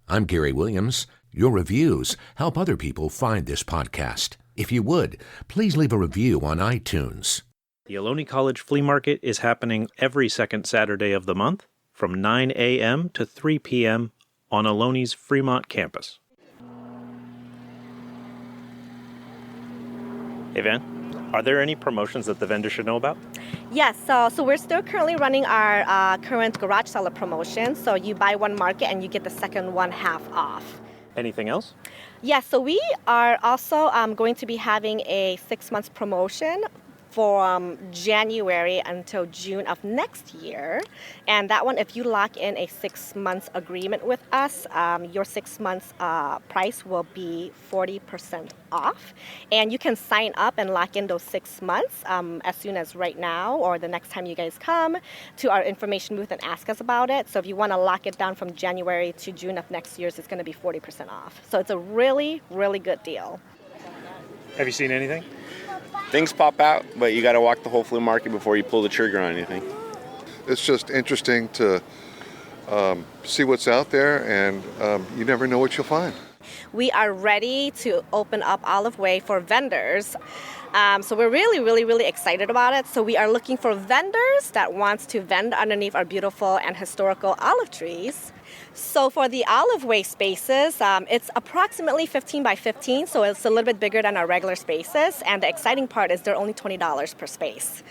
I'm Gary Williams. Your reviews help other people find this podcast. If you would, please leave a review on iTunes. The Ohlone College Flea Market is happening every second Saturday of the month from 9 a.m. to 3 p.m. on Ohlone's Fremont campus. Hey, Van, are there any promotions that the vendors should know about? Yes, so we're still currently running our current garage seller promotion. So you buy one market and you get the second one half off. Anything else? Yes, so we are also going to be having a 6-month promotion for January until June of next year. And that one, if you lock in a 6-month agreement with us, your 6 months price will be 40% off. And you can sign up and lock in those 6 months as soon as right now or the next time you guys come to our information booth and ask us about it. So if you want to lock it down from January to June of next year, it's going to be 40% off. So it's a really, really good deal. Have you seen anything? Things pop out, but you got to walk the whole flea market before you pull the trigger on anything. It's just interesting to see what's out there, and you never know what you'll find. We are ready to open up Olive Way for vendors. So we're really, really, really excited about it. So we are looking for vendors that wants to vend underneath our beautiful and historical olive trees. So for the Olive Way spaces, it's approximately 15 by 15, so it's a little bit bigger than our regular spaces. And the exciting part is they're only $20 per space.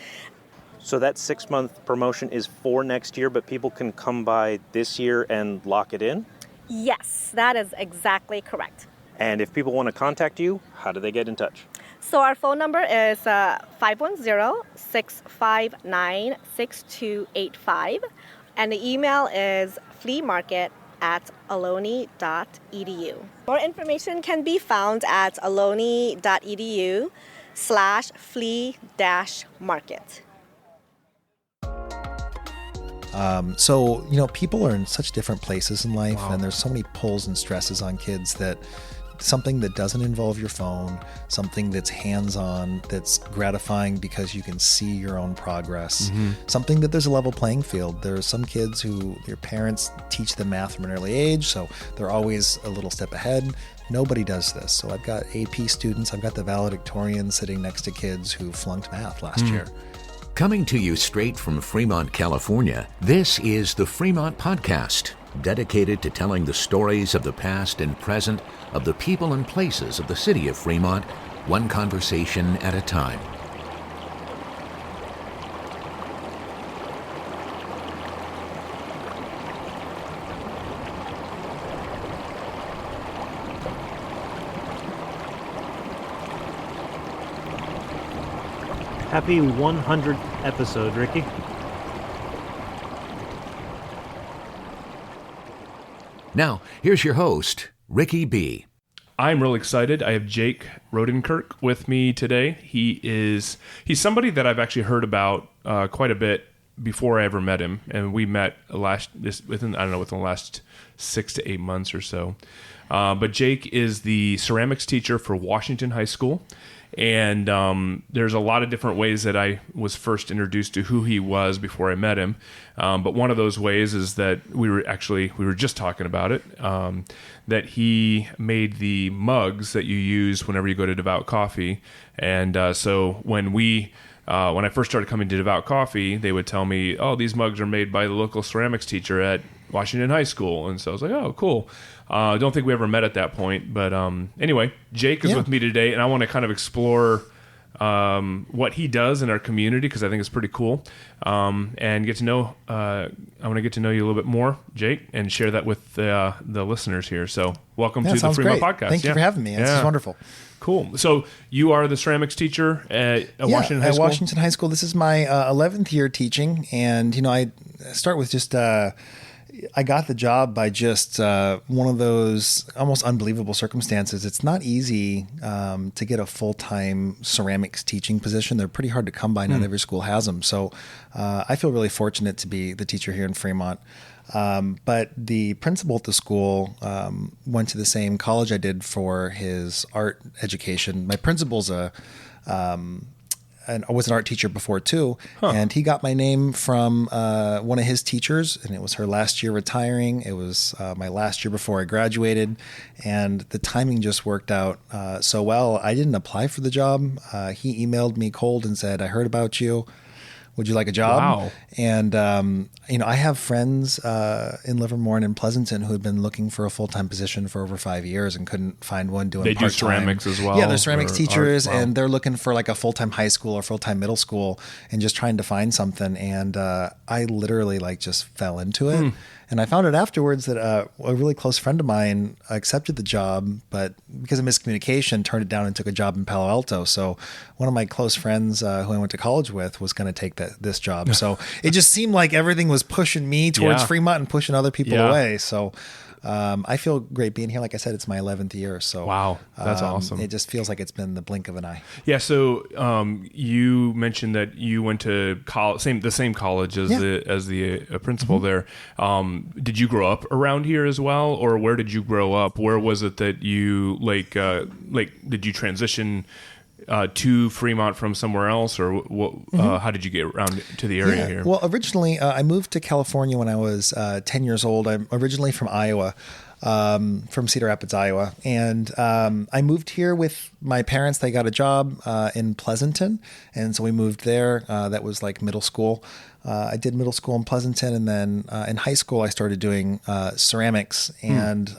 So that 6-month promotion is for next year, but people can come by this year and lock it in? Yes, that is exactly correct. And if people want to contact you, how do they get in touch? So our phone number is 510-659-6285. And the email is fleamarket@ohlone.edu. More information can be found at ohlone.edu/flea-market. So, people are in such different places in life, and there's so many pulls and stresses on kids that something that doesn't involve your phone, something that's hands-on, that's gratifying because you can see your own progress, something that there's a level playing field. There are some kids who their parents teach them math from an early age, so they're always a little step ahead. Nobody does this. So I've got AP students, I've got the valedictorians sitting next to kids who flunked math last year. Coming to you straight from Fremont, California, this is the Fremont Podcast, dedicated to telling the stories of the past and present of the people and places of the city of Fremont, one conversation at a time. Happy 100th episode, Ricky. Now, here's your host, Ricky B. I'm real excited. I have Jake Rodenkirk with me today. He's somebody that I've actually heard about quite a bit before I ever met him, and we met within the last 6 to 8 months or so. But Jake is the ceramics teacher for Washington High School. And there's a lot of different ways that I was first introduced to who he was before I met him. But one of those ways is that we were just talking about it, that he made the mugs that you use whenever you go to Devout Coffee. And so when I first started coming to Devout Coffee, they would tell me, oh, these mugs are made by the local ceramics teacher at Washington High School. And so I was like, oh, cool. I don't think we ever met at that point. But anyway, Jake is with me today, and I want to kind of explore what he does in our community, because I think it's pretty cool, and get to know. I want to get to know you a little bit more, Jake, and share that with the listeners here. So welcome to the Fremont Podcast. Thank you for having me. This is wonderful. Cool. So you are the ceramics teacher at Washington High School? At Washington High School. This is my 11th year teaching, and I start with just I got the job by just one of those almost unbelievable circumstances. It's not easy to get a full-time ceramics teaching position. They're pretty hard to come by. Not every school has them. So I feel really fortunate to be the teacher here in Fremont. But the principal at the school went to the same college I did for his art education. My principal's a and I was an art teacher before too. And he got my name from one of his teachers, and it was her last year retiring. It was my last year before I graduated, and the timing just worked out so well. I didn't apply for the job. He emailed me cold and said, "I heard about you. Would you like a job?" Wow. And, I have friends in Livermore and in Pleasanton who had been looking for a full-time position for over 5 years and couldn't find one doing They do part-time. ceramics as well? Yeah, they're ceramics or teachers, art? Wow. and they're looking for like a full-time high school or full-time middle school and just trying to find something. And I literally like just fell into it. And I found out afterwards that a really close friend of mine accepted the job, but because of miscommunication, turned it down and took a job in Palo Alto. So one of my close friends who I went to college with was going to take this job. So it just seemed like everything was pushing me towards Yeah. Fremont and pushing other people Yeah. away. So I feel great being here. Like I said, it's my 11th year. So Wow, that's awesome. It just feels like it's been the blink of an eye. Yeah. So you mentioned that you went to the same college as the principal there. Did you grow up around here as well, or where did you grow up? Where was it that you did you transition to Fremont from somewhere else, or what? How did you get around to the area here? Well, originally I moved to California when I was 10 years old. I'm originally from Iowa, from Cedar Rapids, Iowa. And I moved here with my parents. They got a job in Pleasanton. And so we moved there. That was like middle school. I did middle school in Pleasanton, and then in high school I started doing ceramics. And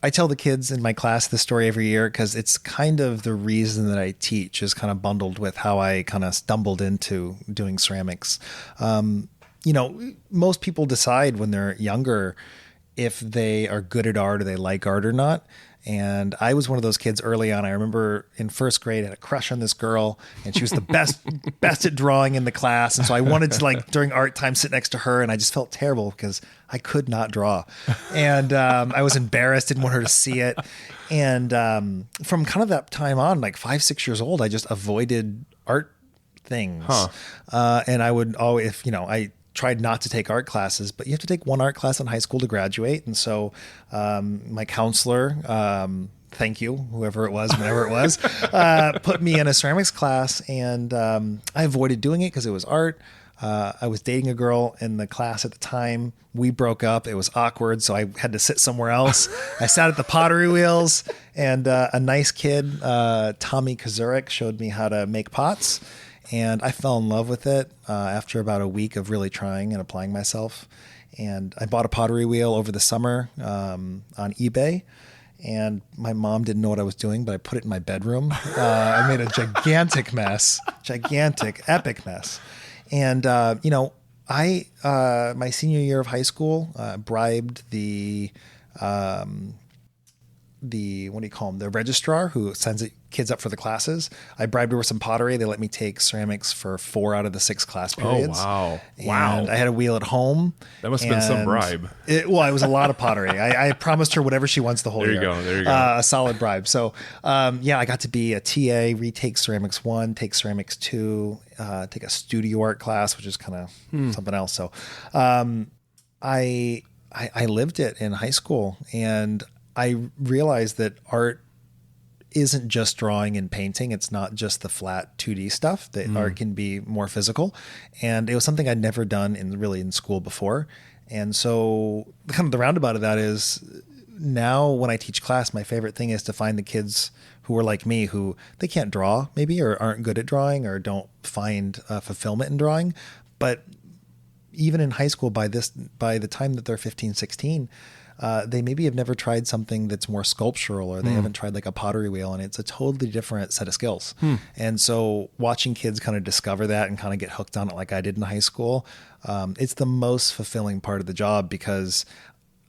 I tell the kids in my class this story every year because it's kind of the reason that I teach is kind of bundled with how I kind of stumbled into doing ceramics. Most people decide when they're younger if they are good at art or they like art or not. And I was one of those kids early on. I remember in first grade, I had a crush on this girl, and she was the best at drawing in the class. And so I wanted to, during art time, sit next to her, and I just felt terrible because I could not draw. And I was embarrassed, didn't want her to see it. And from kind of that time on, like 5-6 years old, I just avoided art things. And I would always, I tried not to take art classes, but you have to take one art class in high school to graduate. And so my counselor, thank you, whoever it was, whenever it was, put me in a ceramics class, and I avoided doing it because it was art. I was dating a girl in the class at the time. We broke up. It was awkward, so I had to sit somewhere else. I sat at the pottery wheels, and a nice kid, Tommy Kazurik, showed me how to make pots. And I fell in love with it after about a week of really trying and applying myself. And I bought a pottery wheel over the summer on eBay. And my mom didn't know what I was doing, but I put it in my bedroom. I made a gigantic mess, epic mess. And, my senior year of high school, bribed the what do you call them? The registrar who sends kids up for the classes. I bribed her with some pottery. They let me take ceramics for 4 out of the 6 class periods. Oh, wow. And I had a wheel at home. That must have been some bribe. It was a lot of pottery. I promised her whatever she wants the whole year. There you go. A solid bribe. So, I got to be a TA, retake ceramics 1, take ceramics 2, take a studio art class, which is kind of something else. So, I lived it in high school, and I realized that art isn't just drawing and painting. It's not just the flat 2D stuff. That art can be more physical. And it was something I'd never done in school before. And so kind of the roundabout of that is now when I teach class, my favorite thing is to find the kids who are like me, who they can't draw maybe, or aren't good at drawing, or don't find fulfillment in drawing. But even in high school, by the time that they're 15, 16, they maybe have never tried something that's more sculptural, or they haven't tried like a pottery wheel, and it's a totally different set of skills. And so watching kids kind of discover that and kind of get hooked on it like I did in high school, it's the most fulfilling part of the job because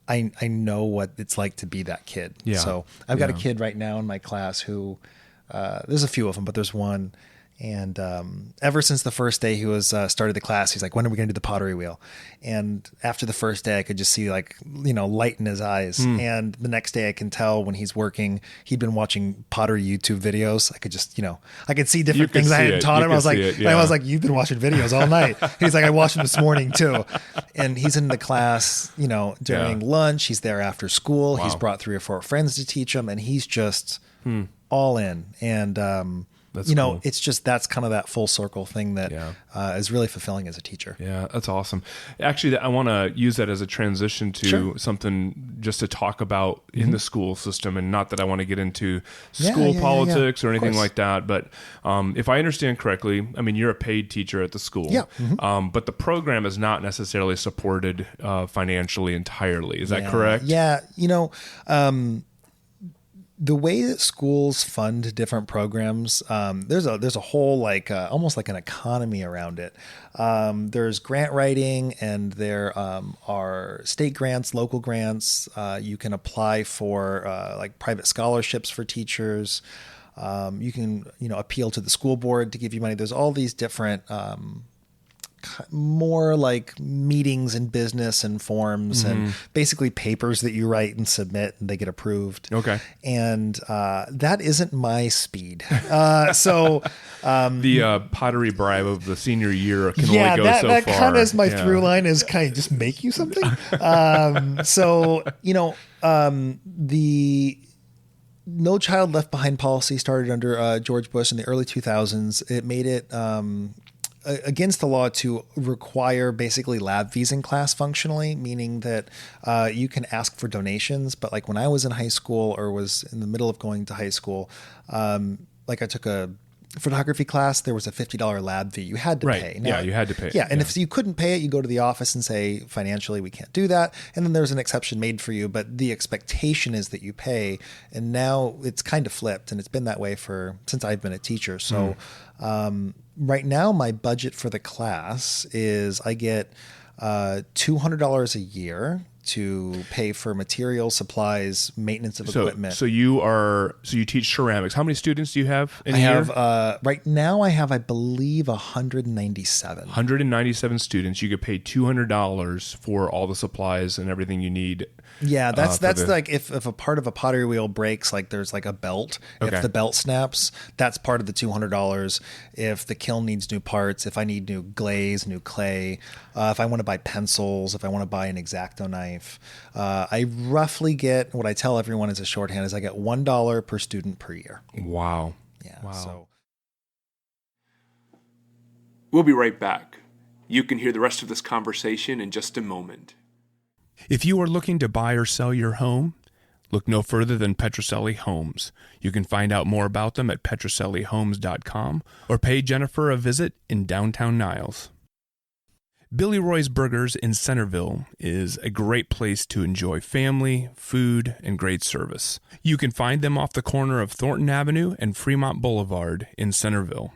I know what it's like to be that kid. Yeah. So I've got a kid right now in my class who, there's a few of them, but there's one. And ever since the first day he was started the class, he's like, when are we going to do the pottery wheel? And after the first day, I could just see light in his eyes. And the next day I can tell when he's working, he'd been watching pottery YouTube videos. I could just, I could see different things I hadn't taught him. I was like, you've been watching videos all night. He's like, I watched them this morning too. And he's in the class, during lunch. He's there after school. Wow. He's brought 3 or 4 friends to teach him, and he's just all in. And, That's you know, cool. it's just, that's kind of that full circle thing that is really fulfilling as a teacher. Yeah, that's awesome. Actually, I want to use that as a transition to something just to talk about in the school system, and not that I want to get into school politics or anything like that. But if I understand correctly, I mean, you're a paid teacher at the school, but the program is not necessarily supported financially entirely. Is that correct? Yeah, you know, the way that schools fund different programs, there's a whole like almost like an economy around it. There's grant writing, and there are state grants, local grants. You can apply for like private scholarships for teachers. You can appeal to the school board to give you money. There's all these different more like meetings and business and forms and basically papers that you write and submit and they get approved. Okay. And that isn't my speed. So the pottery bribe of the senior year can only go so far. That kind of is my through line, is kind of just make you something. So, the No Child Left Behind policy started under George Bush in the early 2000s. It made it against the law to require basically lab fees in class functionally, meaning that you can ask for donations. But like when I was in high school or was in the middle of going to high school, like I took a photography class, there was a $50 lab fee you had to pay. Now, you had to pay. Yeah, and if you couldn't pay it, you go to the office and say, financially, we can't do that. And then there's an exception made for you, but the expectation is that you pay. And now it's kind of flipped, and it's been that way since I've been a teacher. So right now, my budget for the class is I get $200 a year to pay for materials, supplies, maintenance of equipment. So you teach ceramics. How many students do you have in a year? Right now I have, I believe, 197. 197 students. You get paid $200 for all the supplies and everything you need. Yeah, that's like if a part of a pottery wheel breaks, like there's like a belt. Okay. If the belt snaps, that's part of the $200. If the kiln needs new parts, if I need new glaze, new clay, if I want to buy pencils, if I want to buy an X-Acto knife, I roughly get, what I tell everyone as a shorthand is I get $1 per student per year. Wow. Yeah. Wow. So. We'll be right back. You can hear the rest of this conversation in just a moment. If you are looking to buy or sell your home, look no further than Petrocelli Homes. You can find out more about them at petrocellihomes.com or pay Jennifer a visit in downtown Niles. Billy Roy's Burgers in Centerville is a great place to enjoy family, food, and great service. You can find them off the corner of Thornton Avenue and Fremont Boulevard in Centerville.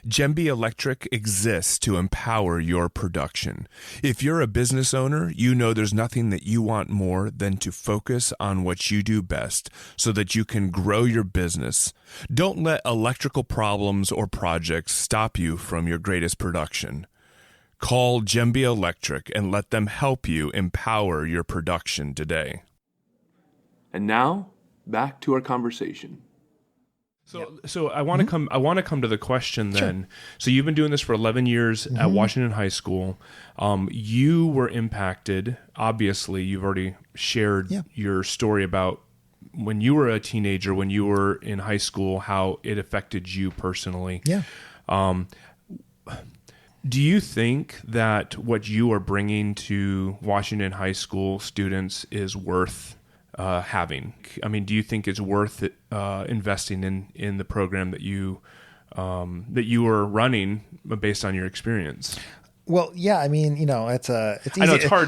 Gemby Electric exists to empower your production. If you're a business owner, you know there's nothing that you want more than to focus on what you do best so that you can grow your business. Don't let electrical problems or projects stop you from your greatest production. Call Gemby Electric and let them help you empower your production today. And now, back to our conversation. So I want to come. I want to come to the question then. Sure. So you've been doing this for 11 years at Washington High School. You were impacted. Obviously, you've already shared your story about when you were a teenager, when you were in high school, how it affected you personally. Yeah. Do you think that what you are bringing to Washington High School students is worth having? I mean, do you think it's worth it, investing in the program that you are running based on your experience? Well, yeah, I mean, it's easy. I know it's hard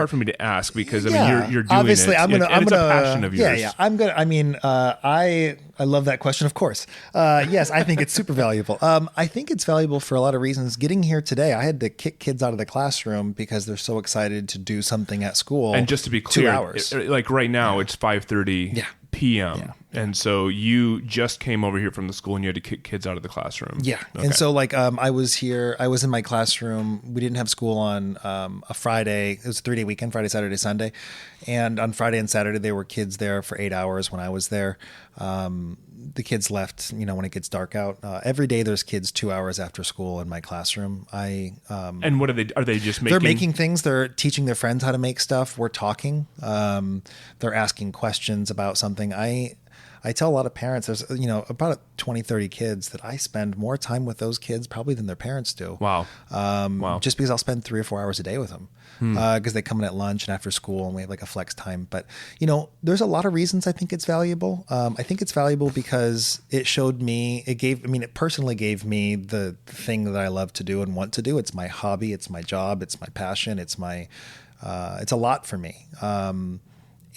for me to ask because I mean you're doing obviously, it. I'm gonna it's a passion of yours. Yeah. I mean, I love that question. Of course, yes, I think it's super valuable. I think it's valuable for a lot of reasons. Getting here today, I had to kick kids out of the classroom because they're so excited to do something at school. And just to be clear, 2 hours. Like right now, it's 5:30 p.m. Yeah. And so you just came over here from the school and you had to kick kids out of the classroom. Yeah. Okay. And so like I was in my classroom. We didn't have school on a Friday. It was a 3-day weekend, Friday, Saturday, Sunday. And on Friday and Saturday, there were kids there for 8 hours when I was there. The kids left, when it gets dark out. Every day there's kids 2 hours after school in my classroom. And what are they just making? They're making things. They're teaching their friends how to make stuff. We're talking. They're asking questions about something. I tell a lot of parents, there's, about 20, 30 kids that I spend more time with those kids probably than their parents do. Wow. Just because I'll spend 3 or 4 hours a day with them because they come in at lunch and after school and we have like a flex time. But, there's a lot of reasons I think it's valuable. I think it's valuable because it showed me, it personally gave me the thing that I love to do and want to do. It's my hobby. It's my job. It's my passion. It's a lot for me.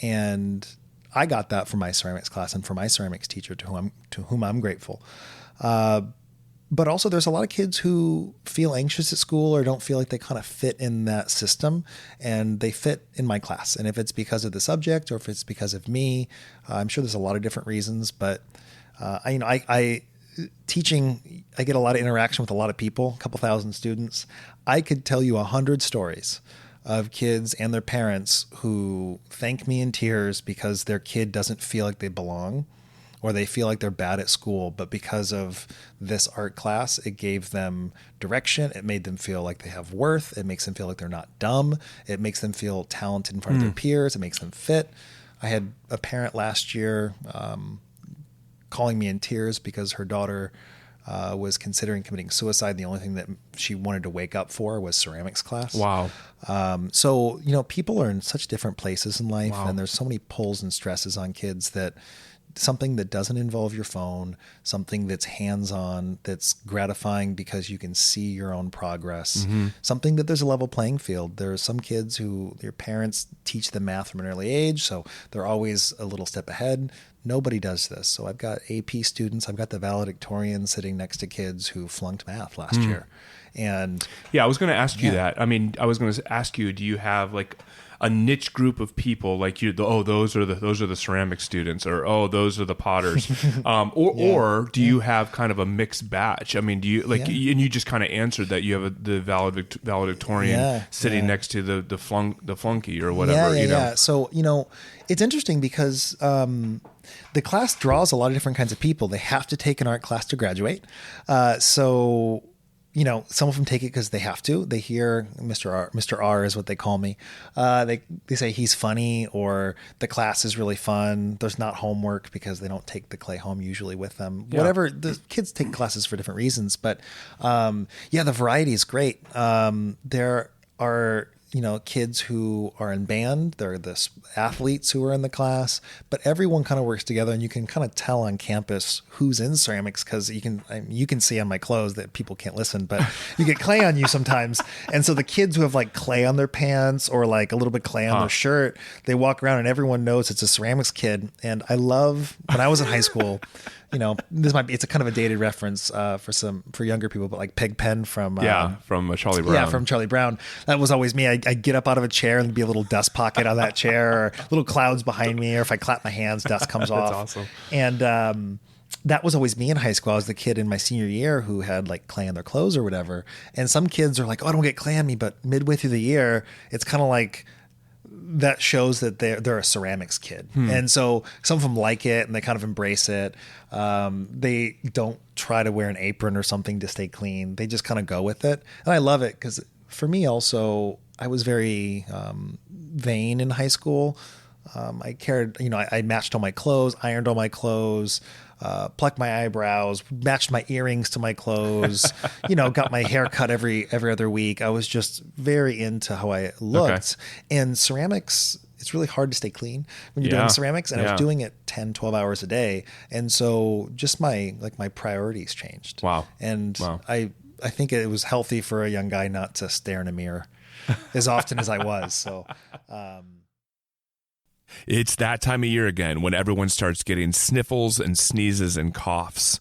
And I got that from my ceramics class and from my ceramics teacher to whom I'm grateful. But also there's a lot of kids who feel anxious at school or don't feel like they kind of fit in that system, and they fit in my class. And if it's because of the subject or if it's because of me, I'm sure there's a lot of different reasons, but teaching, I get a lot of interaction with a lot of people, a couple thousand students. I could tell you 100 stories of kids and their parents who thank me in tears because their kid doesn't feel like they belong or they feel like they're bad at school. But because of this art class, it gave them direction. It made them feel like they have worth. It makes them feel like they're not dumb. It makes them feel talented in front of their peers. It makes them fit. I had a parent last year calling me in tears because her daughter was considering committing suicide. The only thing that she wanted to wake up for was ceramics class. Wow. So, people are in such different places in life, and there's so many pulls and stresses on kids that something that doesn't involve your phone, something that's hands-on, that's gratifying because you can see your own progress, something that there's a level playing field. There are some kids who their parents teach them math from an early age, so they're always a little step ahead. Nobody does this. So I've got AP students, I've got the valedictorians sitting next to kids who flunked math last year. And yeah, I was going to ask you that. I was going to ask you, do you have like a niche group of people like those are the ceramic students, or those are the potters, or do you have kind of a mixed batch? Do you and you just kind of answered that you have the valedictorian sitting next to the flunky or whatever. Yeah. So it's interesting because the class draws a lot of different kinds of people. They have to take an art class to graduate. So some of them take it because they have to. They hear Mr. R is what they call me. They say he's funny, or the class is really fun. There's not homework because they don't take the clay home usually with them. Yeah. Whatever, the kids take classes for different reasons. But the variety is great. There are kids who are in band. There are the athletes who are in the class, but everyone kind of works together, and you can kind of tell on campus who's in ceramics because you can see on my clothes that people can't listen, but you get clay on you sometimes. And so the kids who have like clay on their pants or like a little bit clay on their shirt, they walk around and everyone knows it's a ceramics kid. And I love, when I was in high school, it's a kind of a dated reference for younger people, but like Pigpen from Charlie Brown. Yeah, from Charlie Brown. That was always me. I'd get up out of a chair and there'd be a little dust pocket on that chair, or little clouds behind me, or if I clap my hands, dust comes off. That's awesome. And that was always me in high school. I was the kid in my senior year who had like clay on their clothes or whatever. And some kids are like, I don't get clay on me, but midway through the year, it's kind of like that shows that they're a ceramics kid. And so some of them like it and they kind of embrace it. They don't try to wear an apron or something to stay clean. They just kind of go with it. And I love it because for me also, I was very vain in high school. I cared, I matched all my clothes, ironed all my clothes, plucked my eyebrows, matched my earrings to my clothes, got my hair cut every other week. I was just very into how I looked. Okay. And ceramics, it's really hard to stay clean when you're doing ceramics. And I was doing it 10, 12 hours a day. And so just my priorities changed. Wow. And I think it was healthy for a young guy not to stare in a mirror as often as I was. So, it's that time of year again when everyone starts getting sniffles and sneezes and coughs.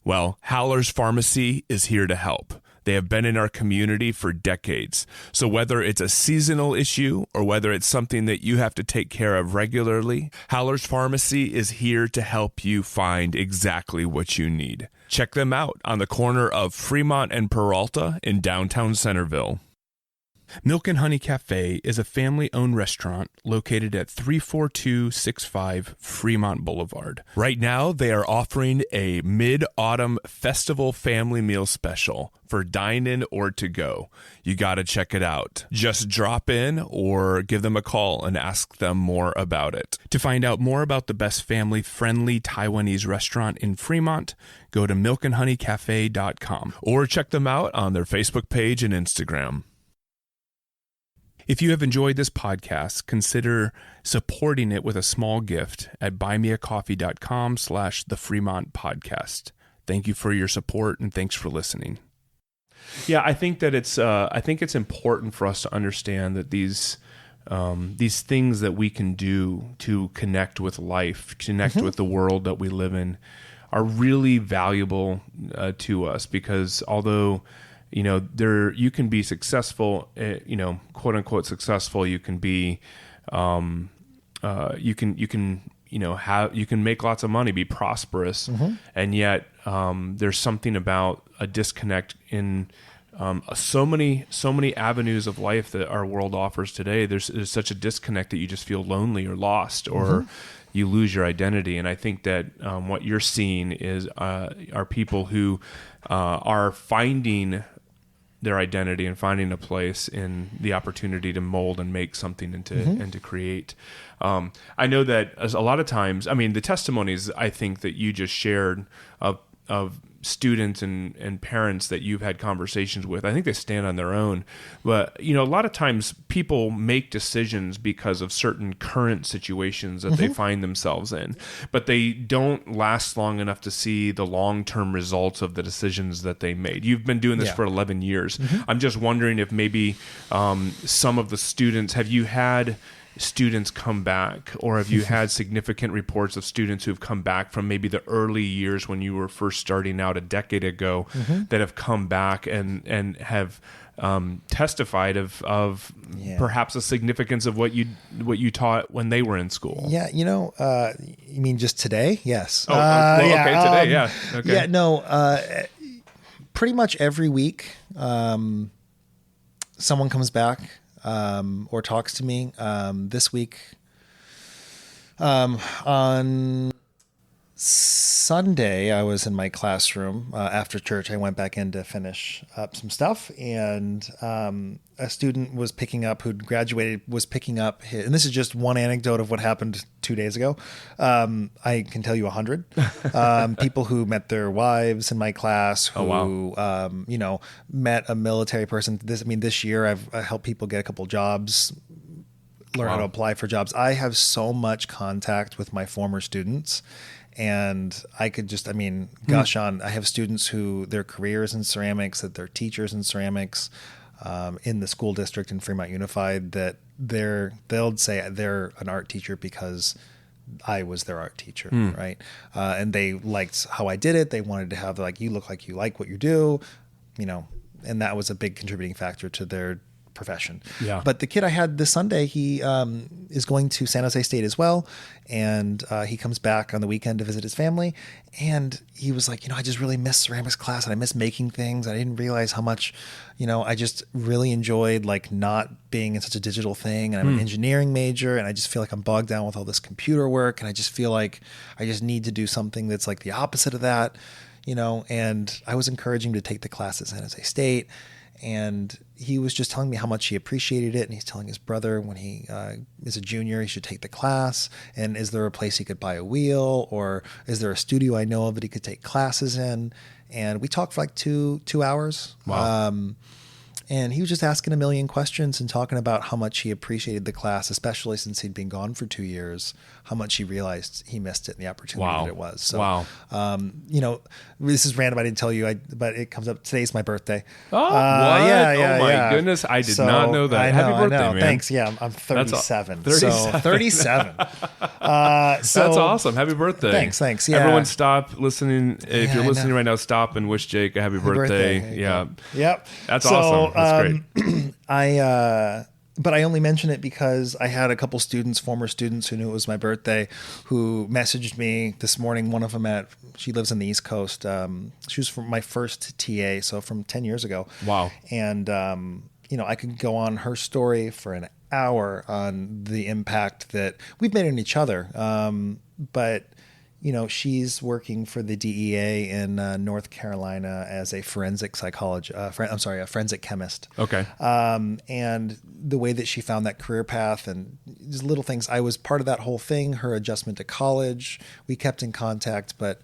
Well, Howler's Pharmacy is here to help. They have been in our community for decades. So whether it's a seasonal issue or whether it's something that you have to take care of regularly, Howler's Pharmacy is here to help you find exactly what you need. Check them out on the corner of Fremont and Peralta in downtown Centerville. Milk and Honey Cafe is a family-owned restaurant located at 34265 Fremont Boulevard. Right now, they are offering a mid-autumn festival family meal special for dine-in or to-go. You got to check it out. Just drop in or give them a call and ask them more about it. To find out more about the best family-friendly Taiwanese restaurant in Fremont, go to milkandhoneycafe.com or check them out on their Facebook page and Instagram. If you have enjoyed this podcast, consider supporting it with a small gift at buymeacoffee.com/the Fremont Podcast. Thank you for your support and thanks for listening. Yeah, I think that it's important for us to understand that these things that we can do to connect with life, connect with the world that we live in, are really valuable to us, because although you can be successful, quote unquote successful. You can be, you can make lots of money, be prosperous, and yet there's something about a disconnect in so many avenues of life that our world offers today. There's such a disconnect that you just feel lonely or lost, or you lose your identity. And I think that what you're seeing is are people who are finding their identity and finding a place in the opportunity to mold and make something and to create. I know that a lot of times, the testimonies I think that you just shared of students and parents that you've had conversations with, I think they stand on their own. But, a lot of times people make decisions because of certain current situations that they find themselves in, but they don't last long enough to see the long-term results of the decisions that they made. You've been doing this for 11 years. I'm just wondering if maybe some of the students, have you had students come back, or have you had significant reports of students who've come back from maybe the early years when you were first starting out a decade ago that have come back and have testified of perhaps the significance of what you taught when they were in school? Yeah, you mean just today? Yes. Today, yeah. Okay. Yeah, no, pretty much every week someone comes back or talks to me. This week, on Sunday, I was in my classroom. After church, I went back in to finish up some stuff, and a student was picking up, who'd graduated, was picking up his, and this is just one anecdote of what happened 2 days ago. I can tell you 100 people who met their wives in my class, who met a military person. This year I've helped people get a couple jobs, learn how to apply for jobs. I have so much contact with my former students. And I could just, gush on. I have students who their careers in ceramics, that they're teachers in ceramics in the school district in Fremont Unified, that they'll say they're an art teacher because I was their art teacher, right? And they liked how I did it. They wanted to have you look like you like what you do, and that was a big contributing factor to their profession. Yeah. But the kid I had this Sunday, he is going to San Jose State as well. And he comes back on the weekend to visit his family. And he was like, I just really miss ceramics class, and I miss making things. I didn't realize how much, I just really enjoyed not being in such a digital thing. And I'm an engineering major, and I just feel like I'm bogged down with all this computer work. And I just feel like I just need to do something that's the opposite of that, and I was encouraging him to take the class at San Jose State. And he was just telling me how much he appreciated it. And he's telling his brother when he is a junior, he should take the class. And is there a place he could buy a wheel? Or is there a studio I know of that he could take classes in? And we talked for 2 hours. Wow. And he was just asking a million questions and talking about how much he appreciated the class, especially since he'd been gone for 2 years, how much he realized he missed it and the opportunity that it was. So, this is random. I didn't tell you, but it comes up. Today's my birthday. Oh, what? Oh my goodness. I did not know that. Happy birthday, man. Thanks. Yeah, I'm 37. 37. 37. That's awesome. Happy birthday. Thanks. Yeah. Everyone stop listening. If you're listening right now, stop and wish Jake a happy birthday. Yeah. Yep. That's awesome. That's great. But I only mention it because I had a couple students, former students, who knew it was my birthday, who messaged me this morning. One of them she lives on the East Coast. She was from my first TA, so from 10 years ago. Wow. And I could go on her story for an hour on the impact that we've made on each other. But she's working for the DEA in North Carolina as a forensic a forensic chemist. Okay. And the way that she found that career path and just little things, I was part of that whole thing, her adjustment to college, we kept in contact, but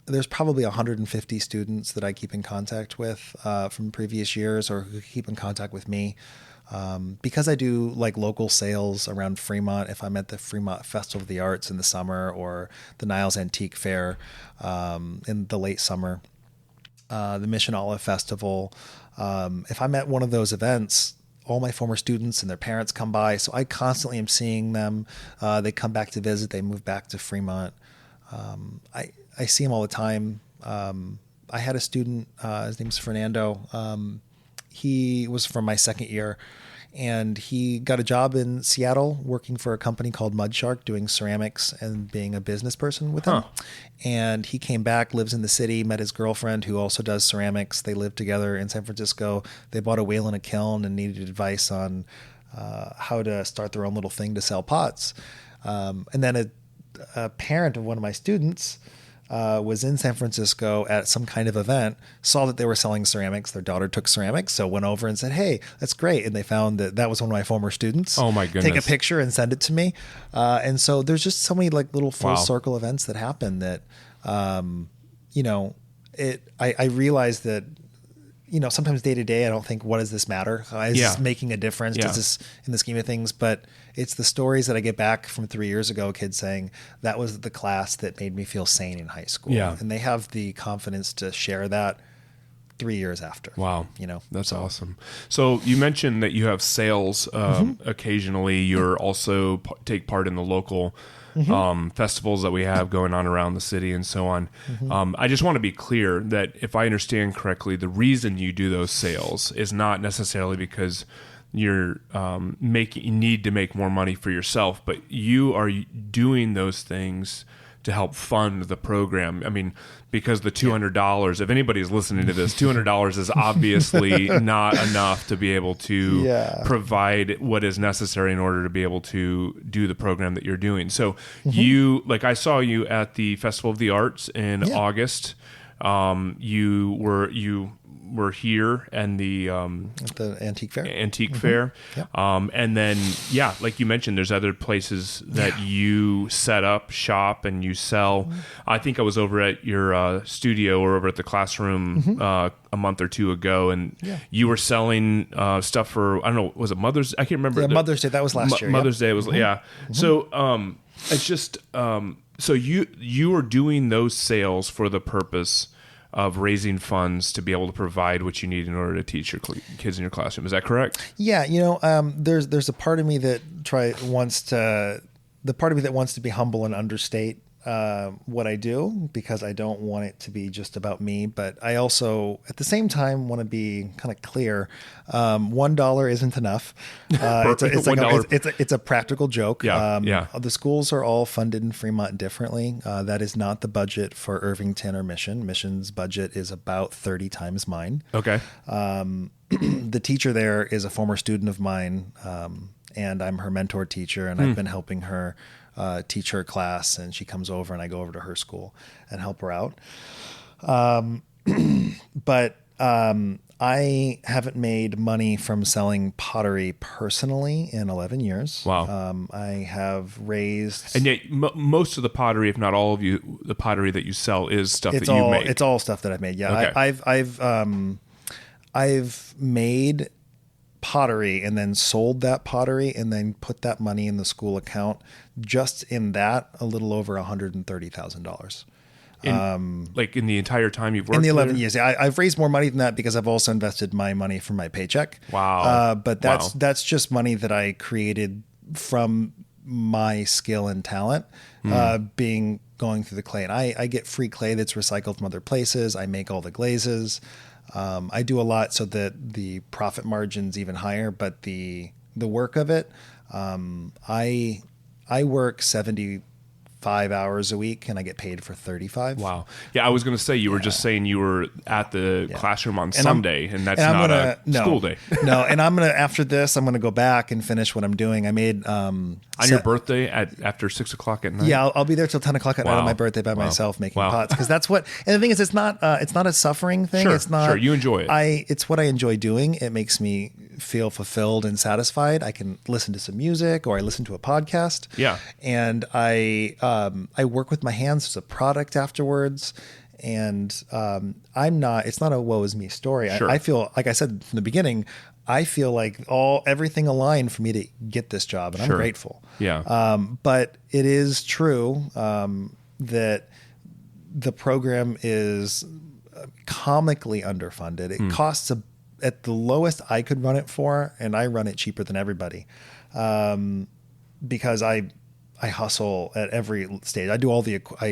there's probably 150 students that I keep in contact with from previous years or who keep in contact with me. Because I do like local sales around Fremont, if I'm at the Fremont Festival of the Arts in the summer or the Niles Antique Fair in the late summer, the Mission Olive Festival, if I'm at one of those events, all my former students and their parents come by. So I constantly am seeing them. They come back to visit. They move back to Fremont. I see them all the time. I had a student, his name's Fernando. He was from my second year, and he got a job in Seattle working for a company called Mud Shark, doing ceramics and being a business person with them. And he came back, lives in the city, met his girlfriend who also does ceramics. They lived together in San Francisco. They bought a wheel and a kiln and needed advice on how to start their own little thing to sell pots. And then a parent of one of my students was in San Francisco at some kind of event, saw that they were selling ceramics. Their daughter took ceramics, so went over and said, "Hey, that's great." And they found that was one of my former students. Oh my goodness. Take a picture and send it to me. And so there's just so many like little full circle events that happen that, I realize that, sometimes day to day, I don't think, what does this matter? Is this making a difference? Does this in the scheme of things? But it's the stories that I get back from 3 years ago, kids saying that was the class that made me feel sane in high school. Yeah. And they have the confidence to share that 3 years after. Wow. That's awesome. So you mentioned that you have sales occasionally. You're also take part in the local festivals that we have going on around the city and so on. I just want to be clear that if I understand correctly, the reason you do those sales is not necessarily because you're you need to make more money for yourself, but you are doing those things to help fund the program. I mean, because the $200, if anybody's listening to this, $200 is obviously not enough to be able to provide what is necessary in order to be able to do the program that you're doing. So I saw you at the Festival of the Arts in August. You were here and at the antique fair. Fair. Yep. And then, like you mentioned, there's other places that you set up shop and you sell. I think I was over at your studio or over at the classroom a month or two ago, and you were selling stuff for, I don't know, was it Mother's? I can't remember. Yeah, Mother's Day. That was last year. Mother's Day was, So it's just, so you were doing those sales for the purpose of raising funds to be able to provide what you need in order to teach your kids in your classroom. Is that correct? Yeah. There's a part of me that wants to be humble and understate what I do, because I don't want it to be just about me. But I also, at the same time, want to be kind of clear. $1 isn't enough. It's a practical joke. The schools are all funded in Fremont differently. That is not the budget for Irvington or Mission. Mission's budget is about 30 times mine. Okay. The teacher there is a former student of mine, and I'm her mentor teacher, and I've been helping her teach her class, and she comes over and I go over to her school and help her out. But I haven't made money from selling pottery personally in 11 years. Wow. I have raised... And yet most of the pottery, if not all of the pottery that you sell is stuff that you make. It's all stuff that I've made. Yeah. Okay. I've made pottery and then sold that pottery and then put that money in the school account. Just in that, a little over $130,000. In the entire time you've worked in the 11 years. I've raised more money than that because I've also invested my money from my paycheck. Wow. But that's just money that I created from my skill and talent, going through the clay. And I get free clay that's recycled from other places. I make all the glazes. I do a lot so that the profit margin's even higher, but the work of it, I work 70 5 hours a week and I get paid for 35. Wow. Yeah, I was going to say, you were just saying you were at the classroom on Sunday, and that's and not a school day. No, and I'm going to, after this, I'm going to go back and finish what I'm doing. I made... on your birthday after 6 o'clock at night? Yeah, I'll be there till 10 o'clock at night on my birthday by myself making pots. Because that's what... And the thing is, it's not a suffering thing. Sure, it's not... Sure, you enjoy it. It's what I enjoy doing. It makes me feel fulfilled and satisfied. I can listen to some music or I listen to a podcast. Yeah. And I work with my hands. There's a product afterwards. And it's not a woe is me story. Sure. I feel, like I said from the beginning, I feel like everything aligned for me to get this job, and I'm grateful. Yeah. But it is true that the program is comically underfunded. It costs at the lowest I could run it for, and I run it cheaper than everybody, because I hustle at every stage. I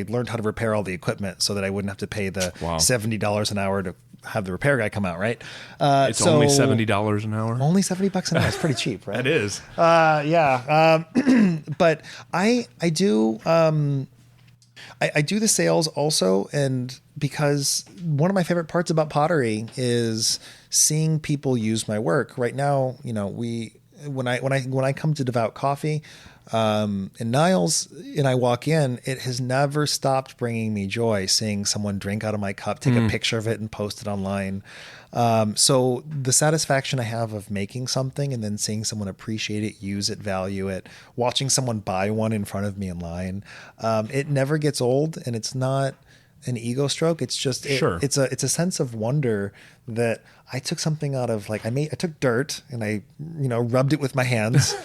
learned how to repair all the equipment so that I wouldn't have to pay the $70 an hour to have the repair guy come out. Right. It's only $70 an hour. Only $70 an hour. It's pretty cheap, right? It is. Yeah. But I do, I do the sales also. And because one of my favorite parts about pottery is seeing people use my work right now. When I come to Devout Coffee, and Niles and I walk in, it has never stopped bringing me joy seeing someone drink out of my cup, take a picture of it and post it online. So the satisfaction I have of making something and then seeing someone appreciate it, use it, value it, watching someone buy one in front of me in line, it never gets old, and it's not an ego stroke. It's just, it's a sense of wonder that I took something out of, like, I took dirt and I, rubbed it with my hands,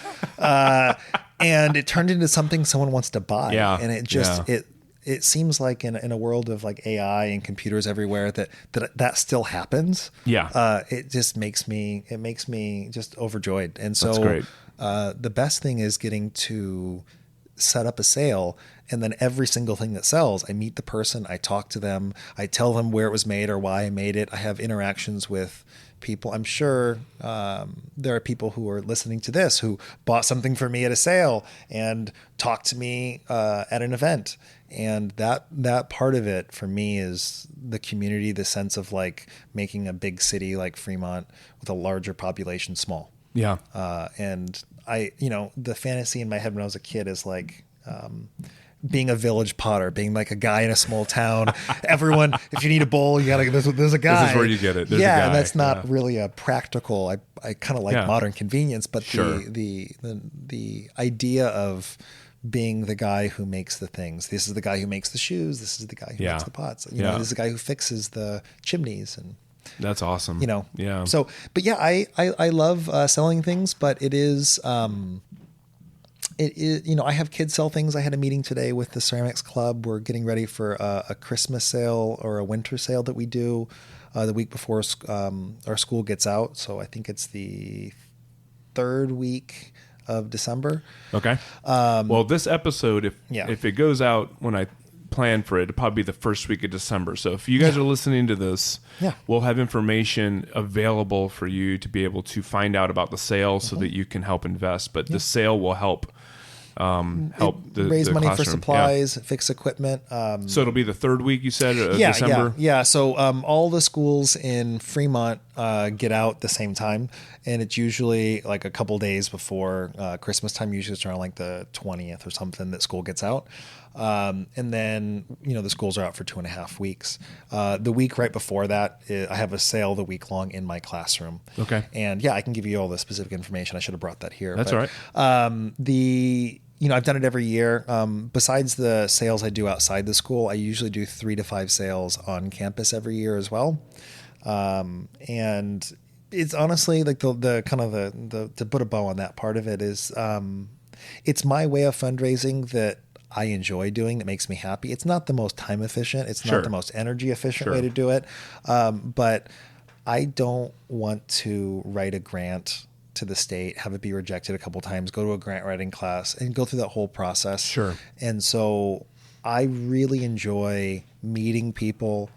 and it turned into something someone wants to buy. Yeah. And it just, it seems like in a world of like AI and computers everywhere that still happens. Yeah. It just makes me just overjoyed. And so that's great. The best thing is getting to set up a sale, and then every single thing that sells, I meet the person, I talk to them, I tell them where it was made or why I made it. I have interactions with people. I'm sure there are people who are listening to this who bought something for me at a sale and talked to me at an event. And that part of it for me is the community, the sense of like making a big city like Fremont with a larger population small. Yeah. And the fantasy in my head when I was a kid is like, being a village potter, being like a guy in a small town. Everyone, if you need a bowl, there's a guy. This is where you get it. There's a guy. And that's not really a practical. I kind of like modern convenience, but the idea of being the guy who makes the things. This is the guy who makes the shoes. This is the guy who makes the pots. This is the guy who fixes the chimneys, and that's awesome. Yeah. So, but yeah, I love selling things, but it is. It is, I have kids sell things. I had a meeting today with the Ceramics Club. We're getting ready for a Christmas sale or a winter sale that we do the week before our school gets out. So I think it's the third week of December. Okay. Well, this episode, if it goes out when I plan for it, it'll probably be the first week of December. So if you guys are listening to this, we'll have information available for you to be able to find out about the sale so that you can help invest. But the sale will help raise money classroom. for supplies, fix equipment. So it'll be the third week, you said, December? Yeah. So all the schools in Fremont get out the same time, and it's usually like a couple days before Christmas time. Usually it's around like the 20th or something that school gets out. And then, the schools are out for 2.5 weeks. The week right before that, I have a sale the week long in my classroom. Okay. And I can give you all the specific information. I should have brought that here. That's all right. I've done it every year. Besides the sales I do outside the school, I usually do 3 to 5 sales on campus every year as well. And it's honestly like the kind of to put a bow on that part of it is, it's my way of fundraising that I enjoy doing, that makes me happy. It's not the most time efficient. It's not the most energy efficient way to do it. But I don't want to write a grant to the state, have it be rejected a couple times, go to a grant writing class and go through that whole process. Sure. And so I really enjoy meeting people,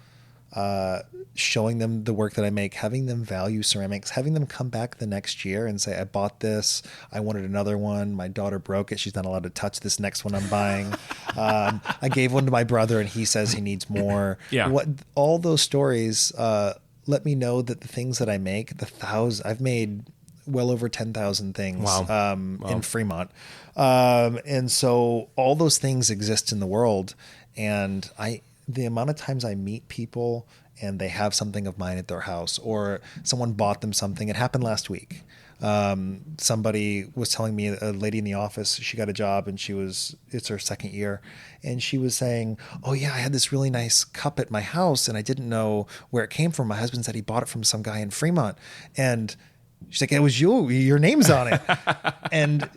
showing them the work that I make, having them value ceramics, having them come back the next year and say, I bought this, I wanted another one, my daughter broke it, she's not allowed to touch this next one I'm buying. I gave one to my brother and he says he needs more. All those stories let me know that the things that I make, I've made well over 10,000 things in Fremont. And so all those things exist in the world. And the amount of times I meet people and they have something of mine at their house, or someone bought them something. It happened last week. Somebody was telling me, a lady in the office, she got a job and it's her second year. And she was saying, oh yeah, I had this really nice cup at my house and I didn't know where it came from. My husband said he bought it from some guy in Fremont. And she's like, it was you, your name's on it. and